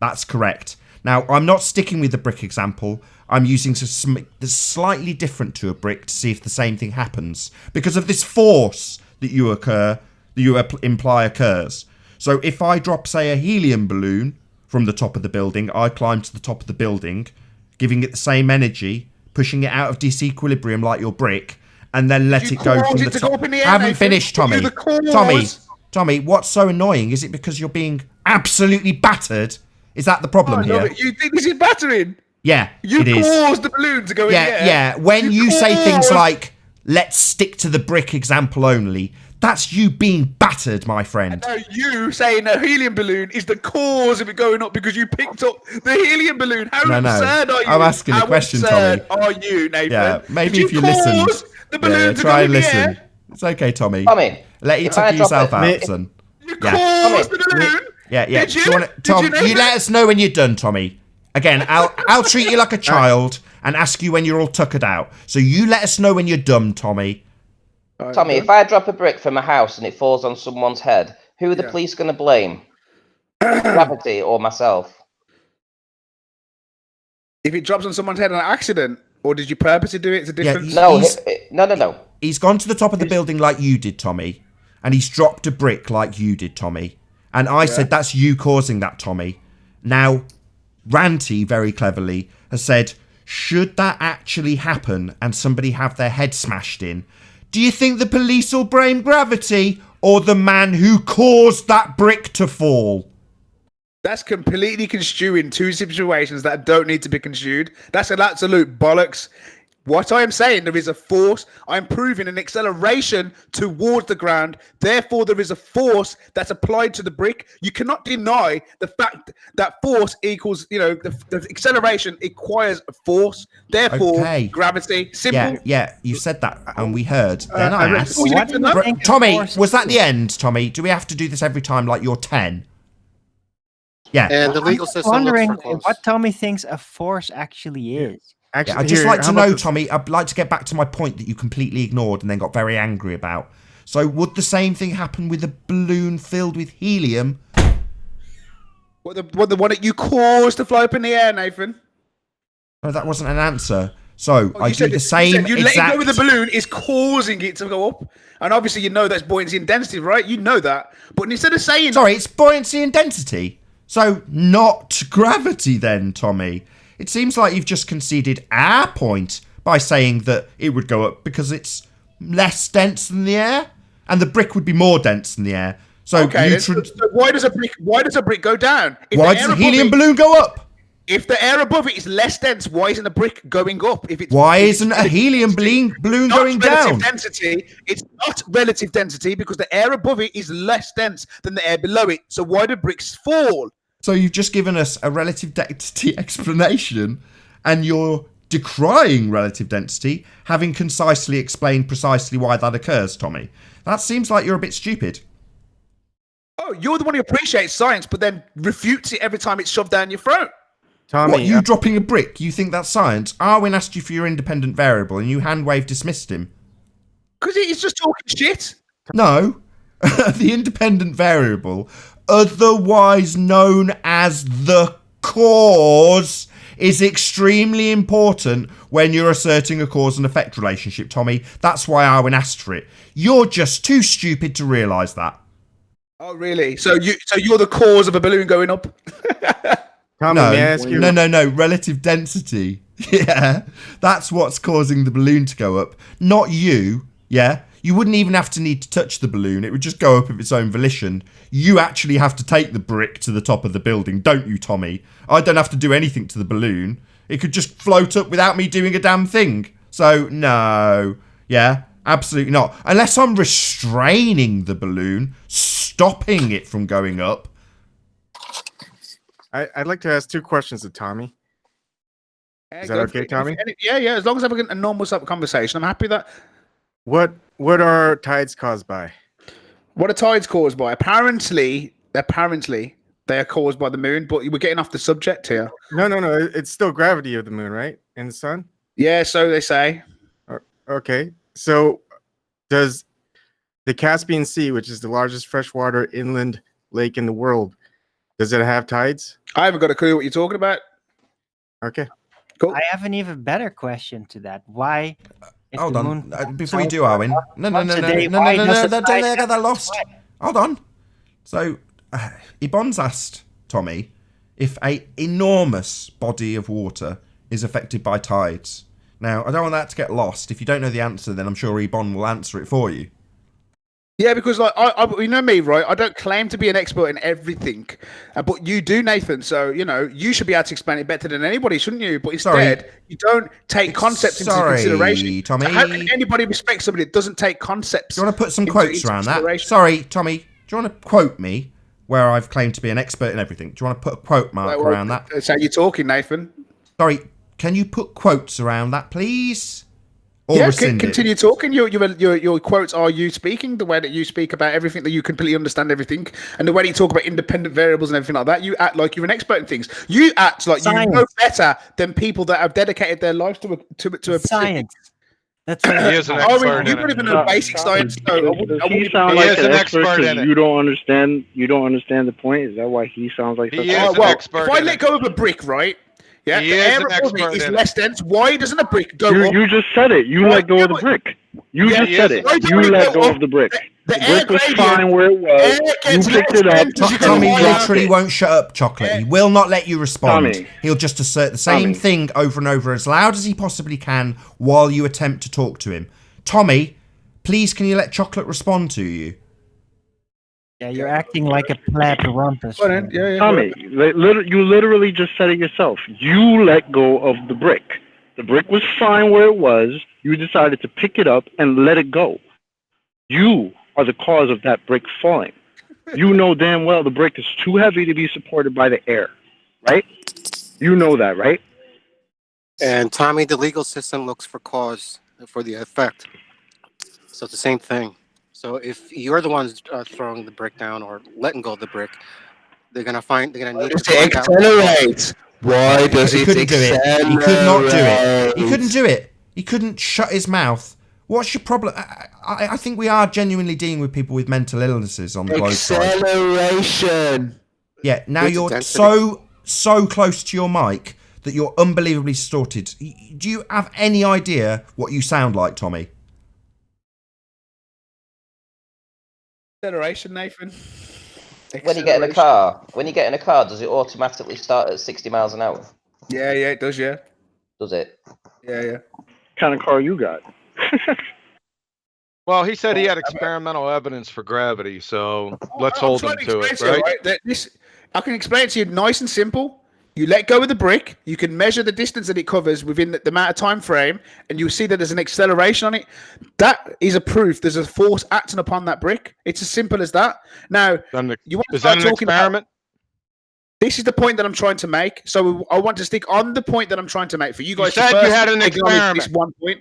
that's correct. Now, I'm not sticking with the brick example. I'm using something that's slightly different to a brick to see if the same thing happens because of this force that you imply occurs. So if I drop, say, a helium balloon from the top of the building, I climb to the top of the building, giving it the same energy, pushing it out of disequilibrium like your brick, and then let it go from the top. I haven't finished, Tommy. Tommy, what's so annoying? Is it because you're being absolutely battered? Is that the problem here? You think this is battering? Yeah, You it is. caused the balloon to go in the air. Yeah. When you say things caused- like, let's stick to the brick example only, that's you being battered, my friend. No, you saying a helium balloon is the cause of it going up because you picked up the helium balloon. How No. absurd are you? I'm asking a question, How absurd Tommy. are you, Nathan? Yeah, maybe Did if you listened. cause the balloon to try go and in the listen. air? It's okay, Tommy. Tommy, Let you if I tuck drop yourself it- out, son. You Yeah. caused the balloon. Yeah. Did you? Do wanna, Did Tom, you, Nathan? you let us know when you're done, Tommy. Again, I'll treat you like a child and ask you when you're all tuckered out. So you let us know when you're done, Tommy. Tommy, if I drop a brick from a house and it falls on someone's head, who are the police going to blame? Gravity or myself? If it drops on someone's head on accident, or did you purposely do it? It's a different. he- No, He's- no. He's gone to the top of the building like you did, Tommy. And he's dropped a brick like you did, Tommy. And I said, that's you causing that, Tommy. Now, Ranty, very cleverly, has said, should that actually happen and somebody have their head smashed in, do you think the police will blame gravity or the man who caused that brick to fall? That's completely construing two situations that don't need to be construed. That's an absolute bollocks. What I am saying, there is a force. I'm proving an acceleration towards the ground. Therefore, there is a force that's applied to the brick. You cannot deny the fact that force equals, the acceleration requires a force. Therefore, Okay. gravity. Simple. Yeah, you said that and we heard. Then I asked. all you need to know- think of Tommy, force was that is? the end, Tommy? Do we have to do this every time like you're 10? Yeah. And the legal I'm system wondering looks for close. what Tommy thinks a force actually is. Yeah, I'd just like to know, Tommy, I'd like to get back to my point that you completely ignored and then got very angry about. So would the same thing happen with a balloon filled with helium? What the one that you caused to fly up in the air, Nathan? No, that wasn't an answer. So I You do said the it- same you let it go with the exact... balloon is causing it to go up, and obviously you know that's buoyancy and density, right? You know that, but instead of saying Sorry, it's buoyancy and density. So not gravity then, Tommy. It seems like you've just conceded our point by saying that it would go up because it's less dense than the air, and the brick would be more dense than the air. So okay, neutron... so why does a brick go down? If Why the does air the helium above balloon go up? If the air above it is less dense, why isn't the brick going up? If it's Why if it's isn't a helium balloon not going relative down? density, it's not relative density because the air above it is less dense than the air below it. So why do bricks fall? So you've just given us a relative density explanation, and you're decrying relative density, having concisely explained precisely why that occurs, Tommy. That seems like you're a bit stupid. Oh, you're the one who appreciates science, but then refutes it every time it's shoved down your throat. Tommy, What, you dropping a brick? You think that's science? Arwin asked you for your independent variable, and you hand-wave dismissed him. Because he's just talking shit. No. The independent variable, otherwise known as the cause, is extremely important when you're asserting a cause and effect relationship, Tommy. That's why Arwin asked for it. You're just too stupid to realise that. Oh, really? So you're the cause of a balloon going up? Tommy, No, may I ask you? no, relative density. Yeah, that's what's causing the balloon to go up, not you. Yeah, you wouldn't even have to need to touch the balloon. It would just go up of its own volition. You actually have to take the brick to the top of the building, don't you, Tommy? I don't have to do anything to the balloon. It could just float up without me doing a damn thing. So, no. Yeah, absolutely not. Unless I'm restraining the balloon, stopping it from going up. I'd like to ask two questions of Tommy. Is that Go for okay, it. Tommy? Yeah. As long as I have a normal conversation, I'm happy that. What are tides caused by? What are tides caused by? Apparently, they are caused by the moon, but we're getting off the subject here. No. It's still gravity of the moon, right? And the sun? Yeah, so they say. Okay. So does the Caspian Sea, which is the largest freshwater inland lake in the world, does it have tides? I haven't got a clue what you're talking about. Okay. Cool. I have an even better question to that. Why? if Hold the on. moon Before you so do, Arwin. No. once a day, why does it Hold on. So, Ibon's asked Tommy if a enormous body of water is affected by tides. Now, I don't want that to get lost. If you don't know the answer, then I'm sure Ibon will answer it for you. Yeah, because like you know me, right? I don't claim to be an expert in everything, but you do, Nathan. So you know you should be able to explain it better than anybody, shouldn't you? But instead, you don't take concepts into consideration. Tommy. So how can anybody respect somebody that doesn't take concepts? Do you want to put some quotes around that? Sorry, Tommy. Do you want to quote me where I've claimed to be an expert in everything? Do you want to put a quote mark around that? That's how you're talking, Nathan. Sorry, can you put quotes around that, please? Or Yeah, rescind it? continue talking. Your quotes are you speaking, the way that you speak about everything, that you completely understand everything, and the way that you talk about independent variables and everything like that. You act like you're an expert in things. You act like you know better than people that have dedicated their lives to a Science. That's what He is an expert you in don't even it. know basic science. So Does he sound He like is an an expert expert because in it. you don't understand? You don't understand the point. Is that why he sounds like? He such is a- an well, expert if I in let it. go of a brick, right? Yeah, He the is air an above me expert is in it. less dense. Why doesn't a brick go up? You just said it. You let go of the brick. You Yeah, just said he it. is an You expert. let go of the brick. The The air brick was gradient- fine where it was. air You gets picked less it up. dense as you go Tommy higher. literally won't shut up, Chocolate. He will not let you respond. Tommy. He'll just assert the same Tommy. thing over and over as loud as he possibly can while you attempt to talk to him. Tommy, please can you let Chocolate respond to you? Yeah, you're acting like a pleb rumpus. Go on, yeah. Tommy, you literally just said it yourself. You let go of the brick. The brick was fine where it was. You decided to pick it up and let it go. You are the cause of that brick falling. You know damn well the brick is too heavy to be supported by the air, right? You know that, right? And Tommy, the legal system looks for cause for the effect. So it's the same thing. So if you're the ones throwing the brick down or letting go of the brick, they're gonna need to find out. Accelerate. Why does He it couldn't do it. accelerate? He could not do it. He couldn't do it. He couldn't shut his mouth. What's your problem? I think we are genuinely dealing with people with mental illnesses on the globe. Acceleration. Yeah, now It's you're density. so close to your mic that you're unbelievably distorted. Do you have any idea what you sound like, Tommy? Acceleration, Nathan. When you get in a car, does it automatically start at 60 miles an hour? Yeah, it does, yeah. Does it? Yeah. What kind of car you got? Well, he said he had experimental evidence for gravity, so let's I'm hold trying him to to it, explain right? That I can explain it to you nice and simple. You let go of the brick, you can measure the distance that it covers within the amount of time frame, and you'll see that there's an acceleration on it. That is a proof there's a force acting upon that brick. It's as simple as that. Now, you want to Is that start an talking about experiment? this is the point that I'm trying to make. So I want to stick on the point that I'm trying to make for you guys. said to you first had an acknowledge experiment. This one point.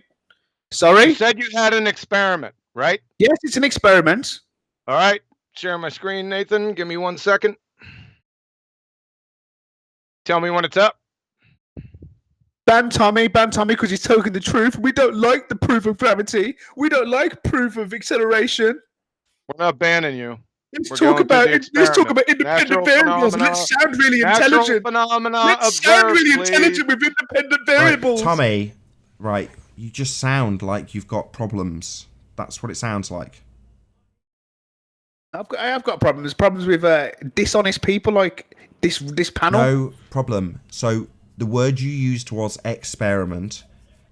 Sorry. You said you had an experiment, right? Yes, it's an experiment. All right. Share my screen, Nathan. Give me 1 second. Tell me when it's up. Ban Tommy, because he's talking the truth. We don't like the proof of gravity. We don't like proof of acceleration. We're not banning you. Let's We're talk going through about the let's talk about experiment. independent Natural variables. phenomena- Let's sound really Natural intelligent. phenomena Let's sound observed, really please. intelligent with independent Right, variables. Tommy, right, you just sound like you've got problems. That's what it sounds like. I have got problems with dishonest people like this panel. No problem. So the word you used was experiment.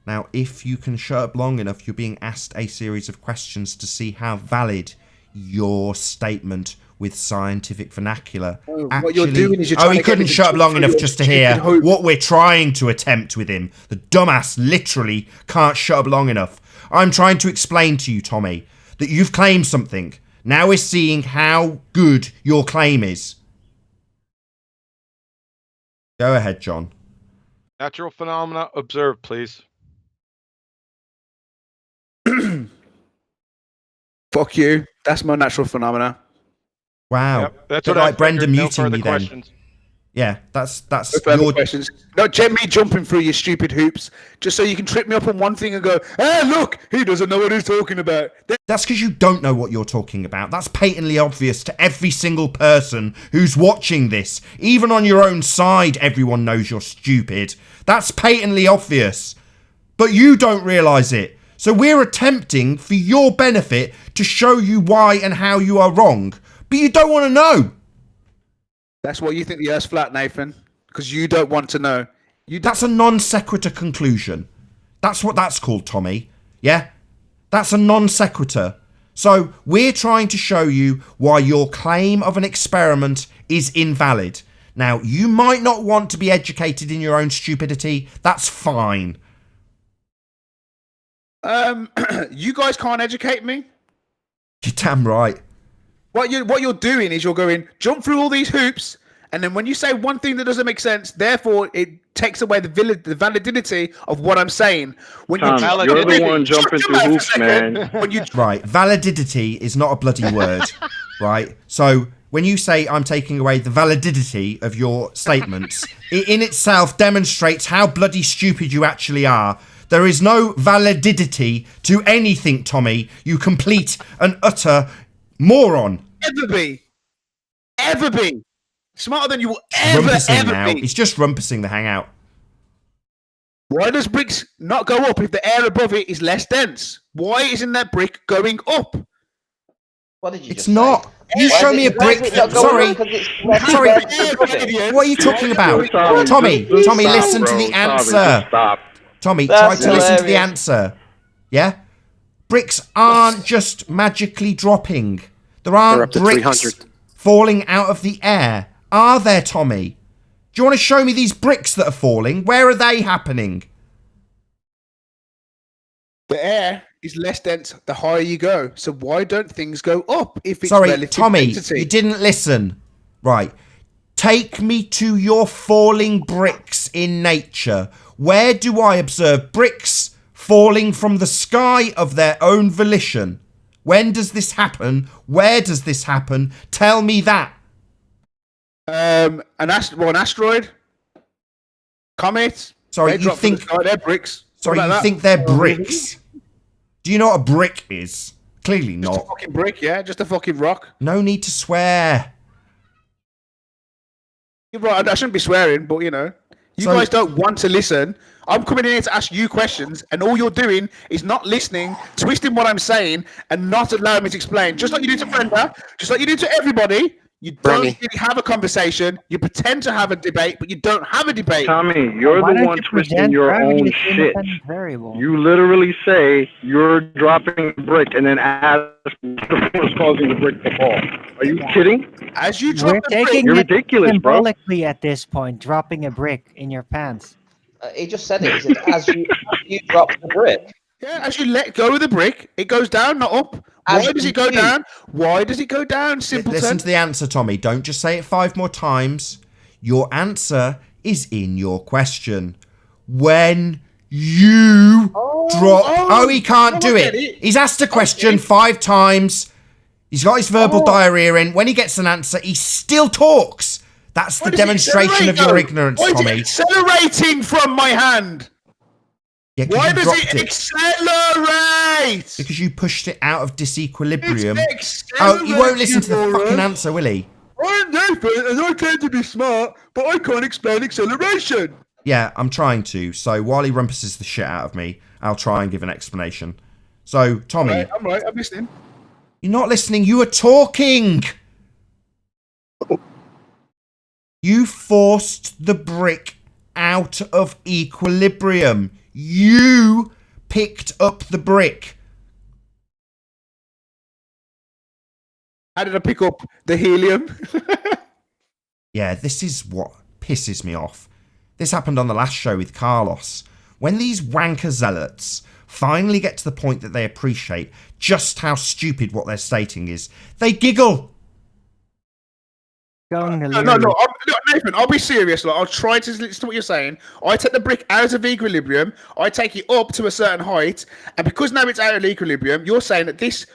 Now, if you can shut up long enough, you're being asked a series of questions to see how valid your statement with scientific vernacular What you're doing is you're Oh, trying he to get couldn't me to shut up cheat long for enough your just to stupid hear hope. what we're trying to attempt with him. The dumbass literally can't shut up long enough. I'm trying to explain to you, Tommy, that you've claimed something. Now we're seeing how good your claim is. Go ahead, John. Natural phenomena observed, please. Fuck you. That's my natural phenomena. Wow. Yep, that's Bit what I like Brenda figured. No muting further you then. questions. Yeah, that's No further your questions. No, me jumping through your stupid hoops just so you can trip me up on one thing and go, hey, look, he doesn't know what he's talking about. That's because you don't know what you're talking about. That's patently obvious to every single person who's watching this. Even on your own side, everyone knows you're stupid. That's patently obvious. But you don't realise it. So we're attempting, for your benefit, to show you why and how you are wrong. But you don't want to know. That's why you think the Earth's flat, Nathan. Because you don't want to know. That's a non sequitur conclusion. That's what that's called, Tommy. Yeah? That's a non sequitur. So we're trying to show you why your claim of an experiment is invalid. Now, you might not want to be educated in your own stupidity. That's fine. You guys can't educate me. You're damn right. What you're doing is you're going jump through all these hoops, and then when you say one thing that doesn't make sense, therefore it takes away the validity of what I'm saying. When Tom, you're the one jumping through hoops, man. When you Right, validity is not a bloody word, right? So when you say I'm taking away the validity of your statements, it in itself demonstrates how bloody stupid you actually are. There is no validity to anything, Tommy. You complete and utter moron. ever be smarter than you will ever Rumpusing now. be. It's just rumpusing the hangout. Why does bricks not go up if the air above it is less dense? Why isn't that brick going up? What did you It's just not. say? You Why show is me a it- why is brick. it not going Sorry. up? 'Cause it's Sorry. less What are you talking about? Tommy, listen to the answer. Stop. Tommy, That's try to listen to the hilarious. answer. Yeah? Bricks aren't just magically dropping. There aren't up to bricks 300. falling out of the air. Are there, Tommy? Do you want to show me these bricks that are falling? Where are they happening? The air is less dense the higher you go. So why don't things go up if it's Sorry, relative Tommy, density? you didn't listen. Right. Take me to your falling bricks in nature. Where do I observe bricks falling from the sky of their own volition? When does this happen? Where does this happen? Tell me that. An asteroid, comet. Sorry, they you drop from the think- sky, they're bricks. Sorry, Something you like think that. they're bricks? Do you know what a brick is? Clearly Just a not. fucking brick, yeah, just a fucking rock. No need to swear. You're right. I shouldn't be swearing, but you know, you So- guys don't want to listen. I'm coming in here to ask you questions, and all you're doing is not listening, twisting what I'm saying, and not allowing me to explain. Just like you do to Brenda, just like you do to everybody. You don't Bernie. really have a conversation. You pretend to have a debate, but you don't have a debate. Tommy, you're Why the don't one you twisting present your gravity own as an shit. independent variable? You literally say you're dropping a brick and then ask what's causing the brick to fall. Are you kidding? As you We're drop the brick, taking You're it ridiculous, bro. symbolically at this point, dropping a brick in your pants. He just said it. He said, as you drop the brick. yeah, as you let go of the brick, it goes down, not up. As Why does you it go do. down? Why does it go down? Simpleton. Listen to the answer, Tommy. Don't just say it 5 more times. Your answer is in your question. When you drop... Oh, he can't do I it. get it. He's asked a question 5 times. He's got his verbal diarrhea in. When he gets an answer, he still talks. That's Why the does it demonstration of accelerate, your though? ignorance, Why is Tommy. it accelerating from my hand? Yeah, 'cause Why you does dropped it accelerate? Because you pushed it out of disequilibrium. It's Oh, he won't listen to the accelerating, fucking Laura. answer, will he? I'm Nathan, and I claim to be smart, but I can't explain acceleration. Yeah, I'm trying to. So while he rumpuses the shit out of me, I'll try and give an explanation. So, Tommy, I'm right, I'm listening. you're not listening. You are talking. You forced the brick out of equilibrium. You picked up the brick. How did I pick up the helium? Yeah, this is what pisses me off. This happened on the last show with Carlos. When these wanker zealots finally get to the point that they appreciate just how stupid what they're stating is, they giggle. Going to No, look, Nathan, I'll be serious. Like, I'll try to listen to what you're saying. I take the brick out of equilibrium. I take it up to a certain height, and because now it's out of equilibrium, you're saying that this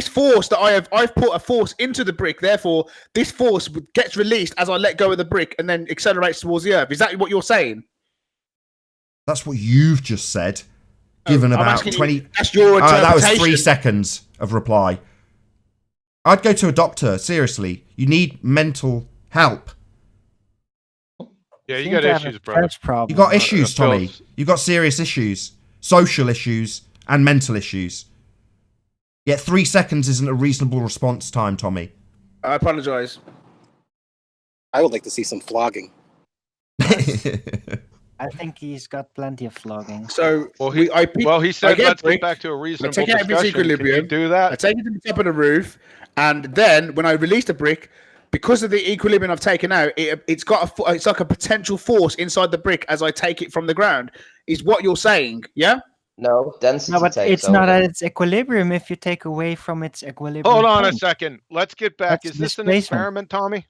force that I've put a force into the brick. Therefore, this force gets released as I let go of the brick and then accelerates towards the earth. Is that what you're saying? That's what you've just said. Given I'm about asking you, 20... that's your that was interpretation. 3 seconds of reply. I'd go to a doctor, seriously. You need mental help. Yeah, you Seem got to have a issues, brother. church problem. You got issues, Tommy. Phil's- You got serious issues. Social issues and mental issues. Yet 3 seconds isn't a reasonable response time, Tommy. I apologise. I would like to see some flogging. I think he's got plenty of flogging. So Well, he I said get let's brick, get back to a I reasonable take it out of its discussion. Can you equilibrium. do I that? take it to the top of the roof, and then when I release the brick, because of the equilibrium I've taken out, it's like a potential force inside the brick as I take it from the ground. Is what you're saying? Yeah. No, density No, but takes it's not over. at its equilibrium if you take away from its equilibrium. Hold on a point. second. Let's get back. That's Is this an displacement. experiment, Tommy?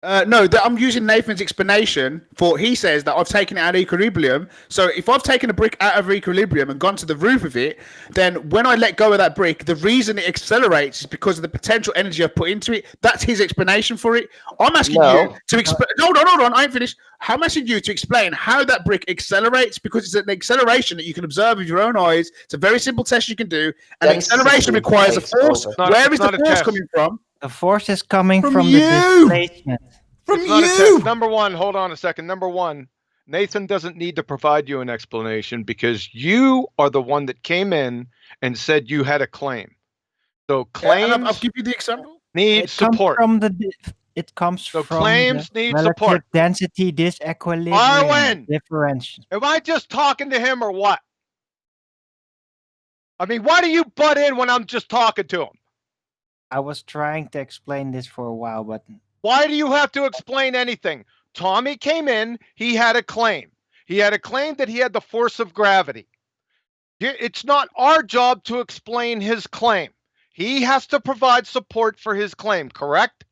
No, I'm using Nathan's explanation for. He says that I've taken it out of equilibrium. So if I've taken a brick out of equilibrium and gone to the roof of it, then when I let go of that brick, the reason it accelerates is because of the potential energy I've put into it. That's his explanation for it. I'm asking you to explain. Hold on. I ain't finished. I'm asking you to explain how that brick accelerates, because it's an acceleration that you can observe with your own eyes. It's a very simple test you can do. And Density acceleration requires a takes force. over. Where is It's not the a force test. coming from? The force is coming From from you! the displacement. From It's not a you! test. Number one, hold on a second. Number one, Nathan doesn't need to provide you an explanation because you are the one that came in and said you had a claim. So And claims I'll give you the example. need It comes support. from it comes So from claims the need relative support. density disequilibrium Arwen! differential. Am I just talking to him or what? I mean, why do you butt in when I'm just talking to him? I was trying to explain this for a while, but Why do you have to explain anything? Tommy came in, he had a claim. He had a claim that he had the force of gravity. It's not our job to explain his claim. He has to provide support for his claim, correct?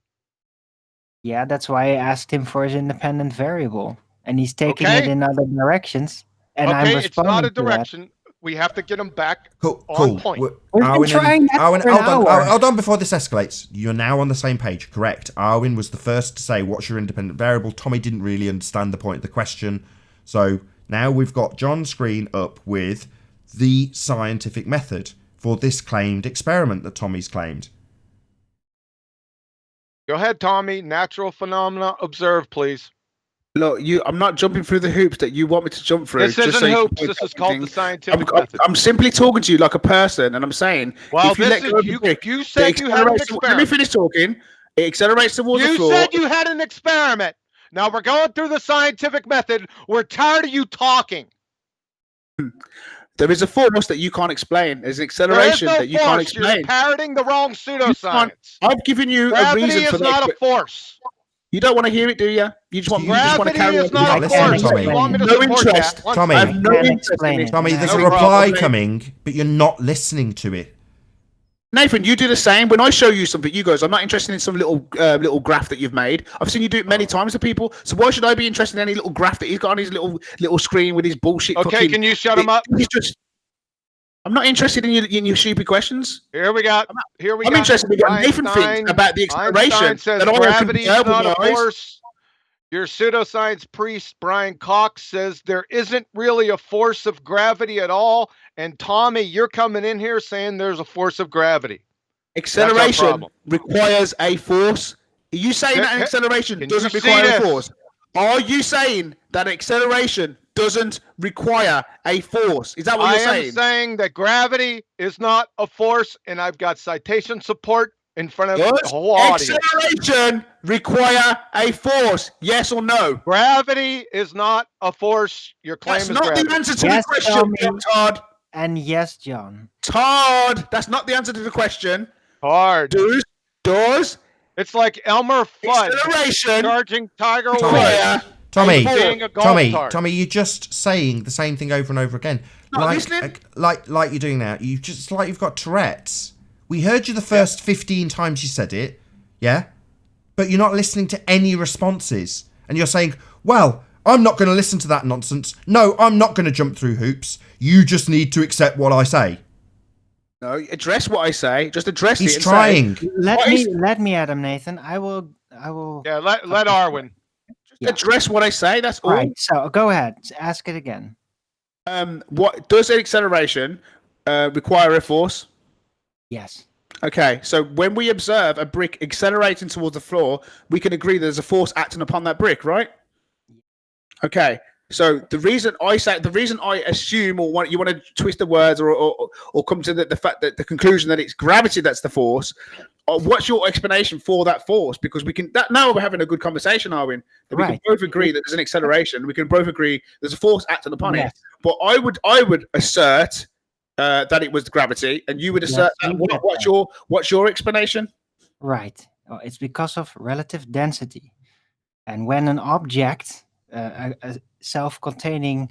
yeah, that's why I asked him for his independent variable, and he's taking it Okay. in other directions, and I'm Okay, responding it's not a to that. direction. We have to get him back. Cool. On point. We've been Arwen trying that Arwen, for an hold hour. on, hold on before this escalates. You're now on the same page, correct? Arwen was the first to say, what's your independent variable? Tommy didn't really understand the point of the question. So now we've got John's screen up with the scientific method for this claimed experiment that Tommy's claimed. Go ahead, Tommy. Natural phenomena. Observe, please. Look, I'm not jumping through the hoops that you want me to jump through. This just isn't so you can hoops. point This out is called the things. scientific method. I'm simply talking to you like a person, and I'm saying, Well, if you this let is go of the you. brick, You it said you had an accelerates. Let me experiment. finish talking. It accelerates towards the You floor. said you had an experiment. Now we're going through the scientific method. We're tired of you talking. There is a force that you can't explain. There's an There is acceleration no that you can't force. You're explain. parroting the wrong pseudoscience. I've given you a Gravity reason for is not that. a force. You don't want to hear it, do you? You just want to Gravity carry on. is not a Listen, force. Tommy. You want me to No support interest. that? One Tommy. I second. have no Can't interest explain in it. it. Tommy, there's No a reply problem. coming, but you're not listening to it. Nathan, you do the same. When I show you something, you guys, I'm not interested in some little graph that you've made. I've seen you do it many times to people. So why should I be interested in any little graph that he's got on his little screen with his bullshit? Okay, fucking- can you shut him up? He's just. I'm not interested in your stupid questions. Here we got. Here we I'm got. interested in what Nathan Einstein- thinks about the acceleration. Einstein says that I can gravity is observe with not a my eyes. force. Your pseudoscience priest, Brian Cox, says there isn't really a force of gravity at all. And Tommy, you're coming in here saying there's a force of gravity. Acceleration problem. requires a force. Are you saying Can- that an can- acceleration can doesn't you see require a this? force? Are you saying that acceleration doesn't require a force? Is that what I you're am saying? saying that gravity is not a force, and I've got citation support in front of the Does whole audience. acceleration require a force? Yes or no? Gravity is not a force. Your claim That's is not gravity. the answer to Yes, the question, Tommy. Todd. And yes, John. Todd, that's not the answer to the question. Hard. Does It's like Elmer Fudd acceleration charging Tiger Tommy. Woods. require Tommy, Being a golf cart. Tommy, you're just saying the same thing over and over again. Not listening? like you're doing now. You just it's like you've got Tourette's. We heard you the first 15 times you said it, yeah? But you're not listening to any responses. And you're saying, well, I'm not going to listen to that nonsense. No, I'm not going to jump through hoops. You just need to accept what I say. No, address what I say. Just address He's it. And trying. Say, Let me, Adam Nathan. I will. Yeah, let Arwen. Yeah. address what I say. That's all. Right. So go ahead. Ask it again. What does an acceleration require a force? Yes. Okay, so when we observe a brick accelerating towards the floor, we can agree there's a force acting upon that brick, right? Okay, So the reason I assume or you want to twist the words or come to the fact that the conclusion that it's gravity that's the force, what's your explanation for that force? Because now we're having a good conversation, Arwin. That we can both agree that there's an acceleration. We can both agree there's a force acting upon it. But I would assert that it was gravity, and you would assert that. What's your explanation? Right. It's because of relative density. And when an object, a self-containing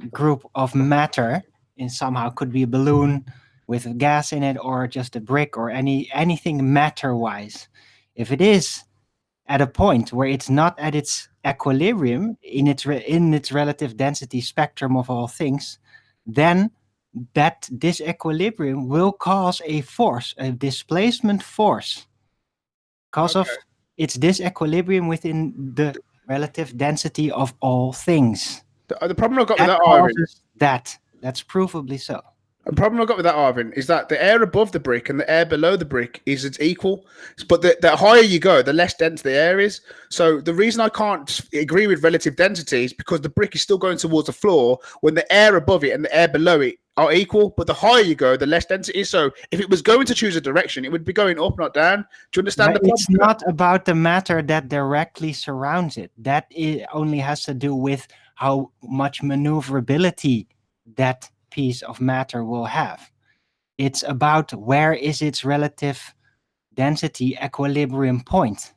group of matter, in somehow could be a balloon with gas in it, or just a brick, or anything matter-wise, if it is at a point where it's not at its equilibrium in its relative density spectrum of all things, then that disequilibrium will cause a force, a displacement force, because of its disequilibrium within the relative density of all things. The problem I've got with That that, Arvin, causes that's provably so. the problem I've got with that, Arvin, is that the air above the brick and the air below the brick is equal. But the higher you go, the less dense the air is. So the reason I can't agree with relative density is because the brick is still going towards the floor when the air above it and the air below it are equal. But the higher you go, the less dense it is. So if it was going to choose a direction, it would be going up, not down. Do you understand the problem? It's not about the matter that directly surrounds it. That only has to do with how much maneuverability that piece of matter will have. It's about where is its relative density equilibrium point,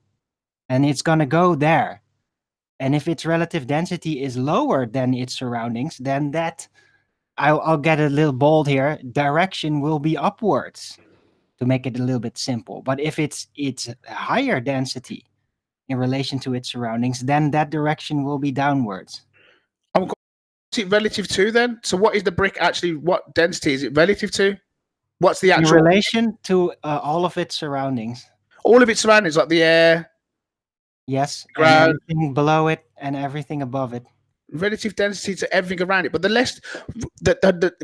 and it's going to go there. And if its relative density is lower than its surroundings, then that, I'll get a little bold here, direction will be upwards, to make it a little bit simple. But if it's higher density in relation to its surroundings, then that direction will be downwards. Is it relative to then? So what is the brick actually? What density is it relative to? What's the actual in relation to all of its surroundings? All of its surroundings, like the air. Yes, ground, and everything below it and everything above it. Relative density to everything around it. But the less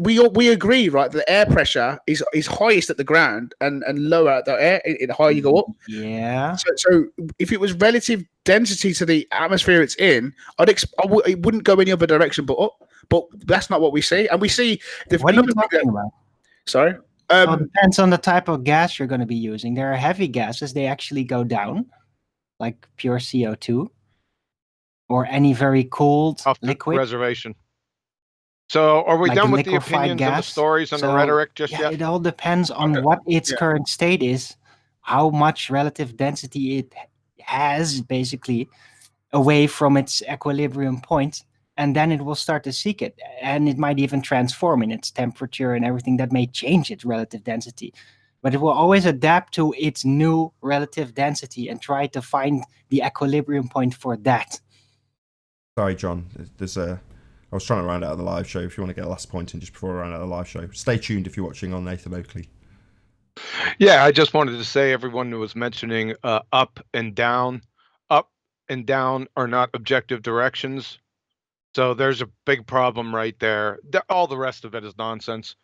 we agree, right? The air pressure is highest at the ground and lower at the air. The higher you go up. Yeah. So if it was relative density to the atmosphere it's in, it wouldn't go any other direction but up. But that's not what we see, and we see. What are you talking about? Sorry. It depends on the type of gas you're going to be using. There are heavy gases; they actually go down, like pure CO2. Or any very cooled liquid. Reservation. So are we like done with the liquefied opinions and the stories and the rhetoric just yet? It all depends on what its current state is, how much relative density it has, basically, away from its equilibrium point, and then it will start to seek it. And it might even transform in its temperature and everything that may change its relative density. But it will always adapt to its new relative density and try to find the equilibrium point for that. Sorry, John. I was trying to round out the live show. If you want to get a last point in just before I round out the live show, stay tuned if you're watching on Nathan Oakley. Yeah, I just wanted to say everyone who was mentioning up and down are not objective directions. So there's a big problem right there. All the rest of it is nonsense.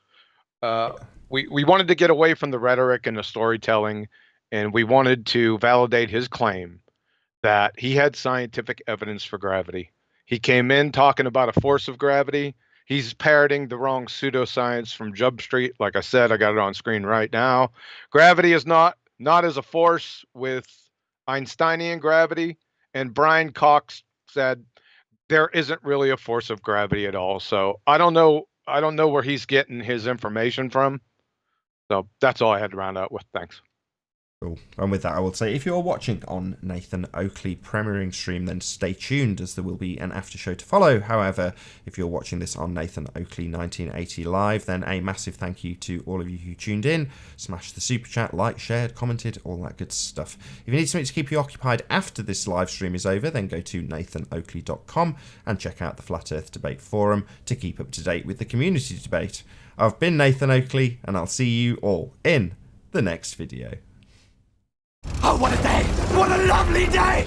We wanted to get away from the rhetoric and the storytelling, and we wanted to validate his claim that he had scientific evidence for gravity. He came in talking about a force of gravity. He's parroting the wrong pseudoscience from Jump Street. Like I said, I got it on screen right now. Gravity is not as a force with Einsteinian gravity. And Brian Cox said there isn't really a force of gravity at all. So I don't know where he's getting his information from. So that's all I had to round out with. Thanks. Cool. And with that, I will say, if you're watching on Nathan Oakley premiering stream, then stay tuned, as there will be an after show to follow. However, if you're watching this on Nathan Oakley 1980 live, then a massive thank you to all of you who tuned in, smashed the super chat, liked, shared, commented, all that good stuff. If you need something to keep you occupied after this live stream is over, then go to nathanoakley.com and check out the Flat Earth Debate Forum to keep up to date with the community debate. I've been Nathan Oakley, and I'll see you all in the next video. Oh, what a day! What a lovely day!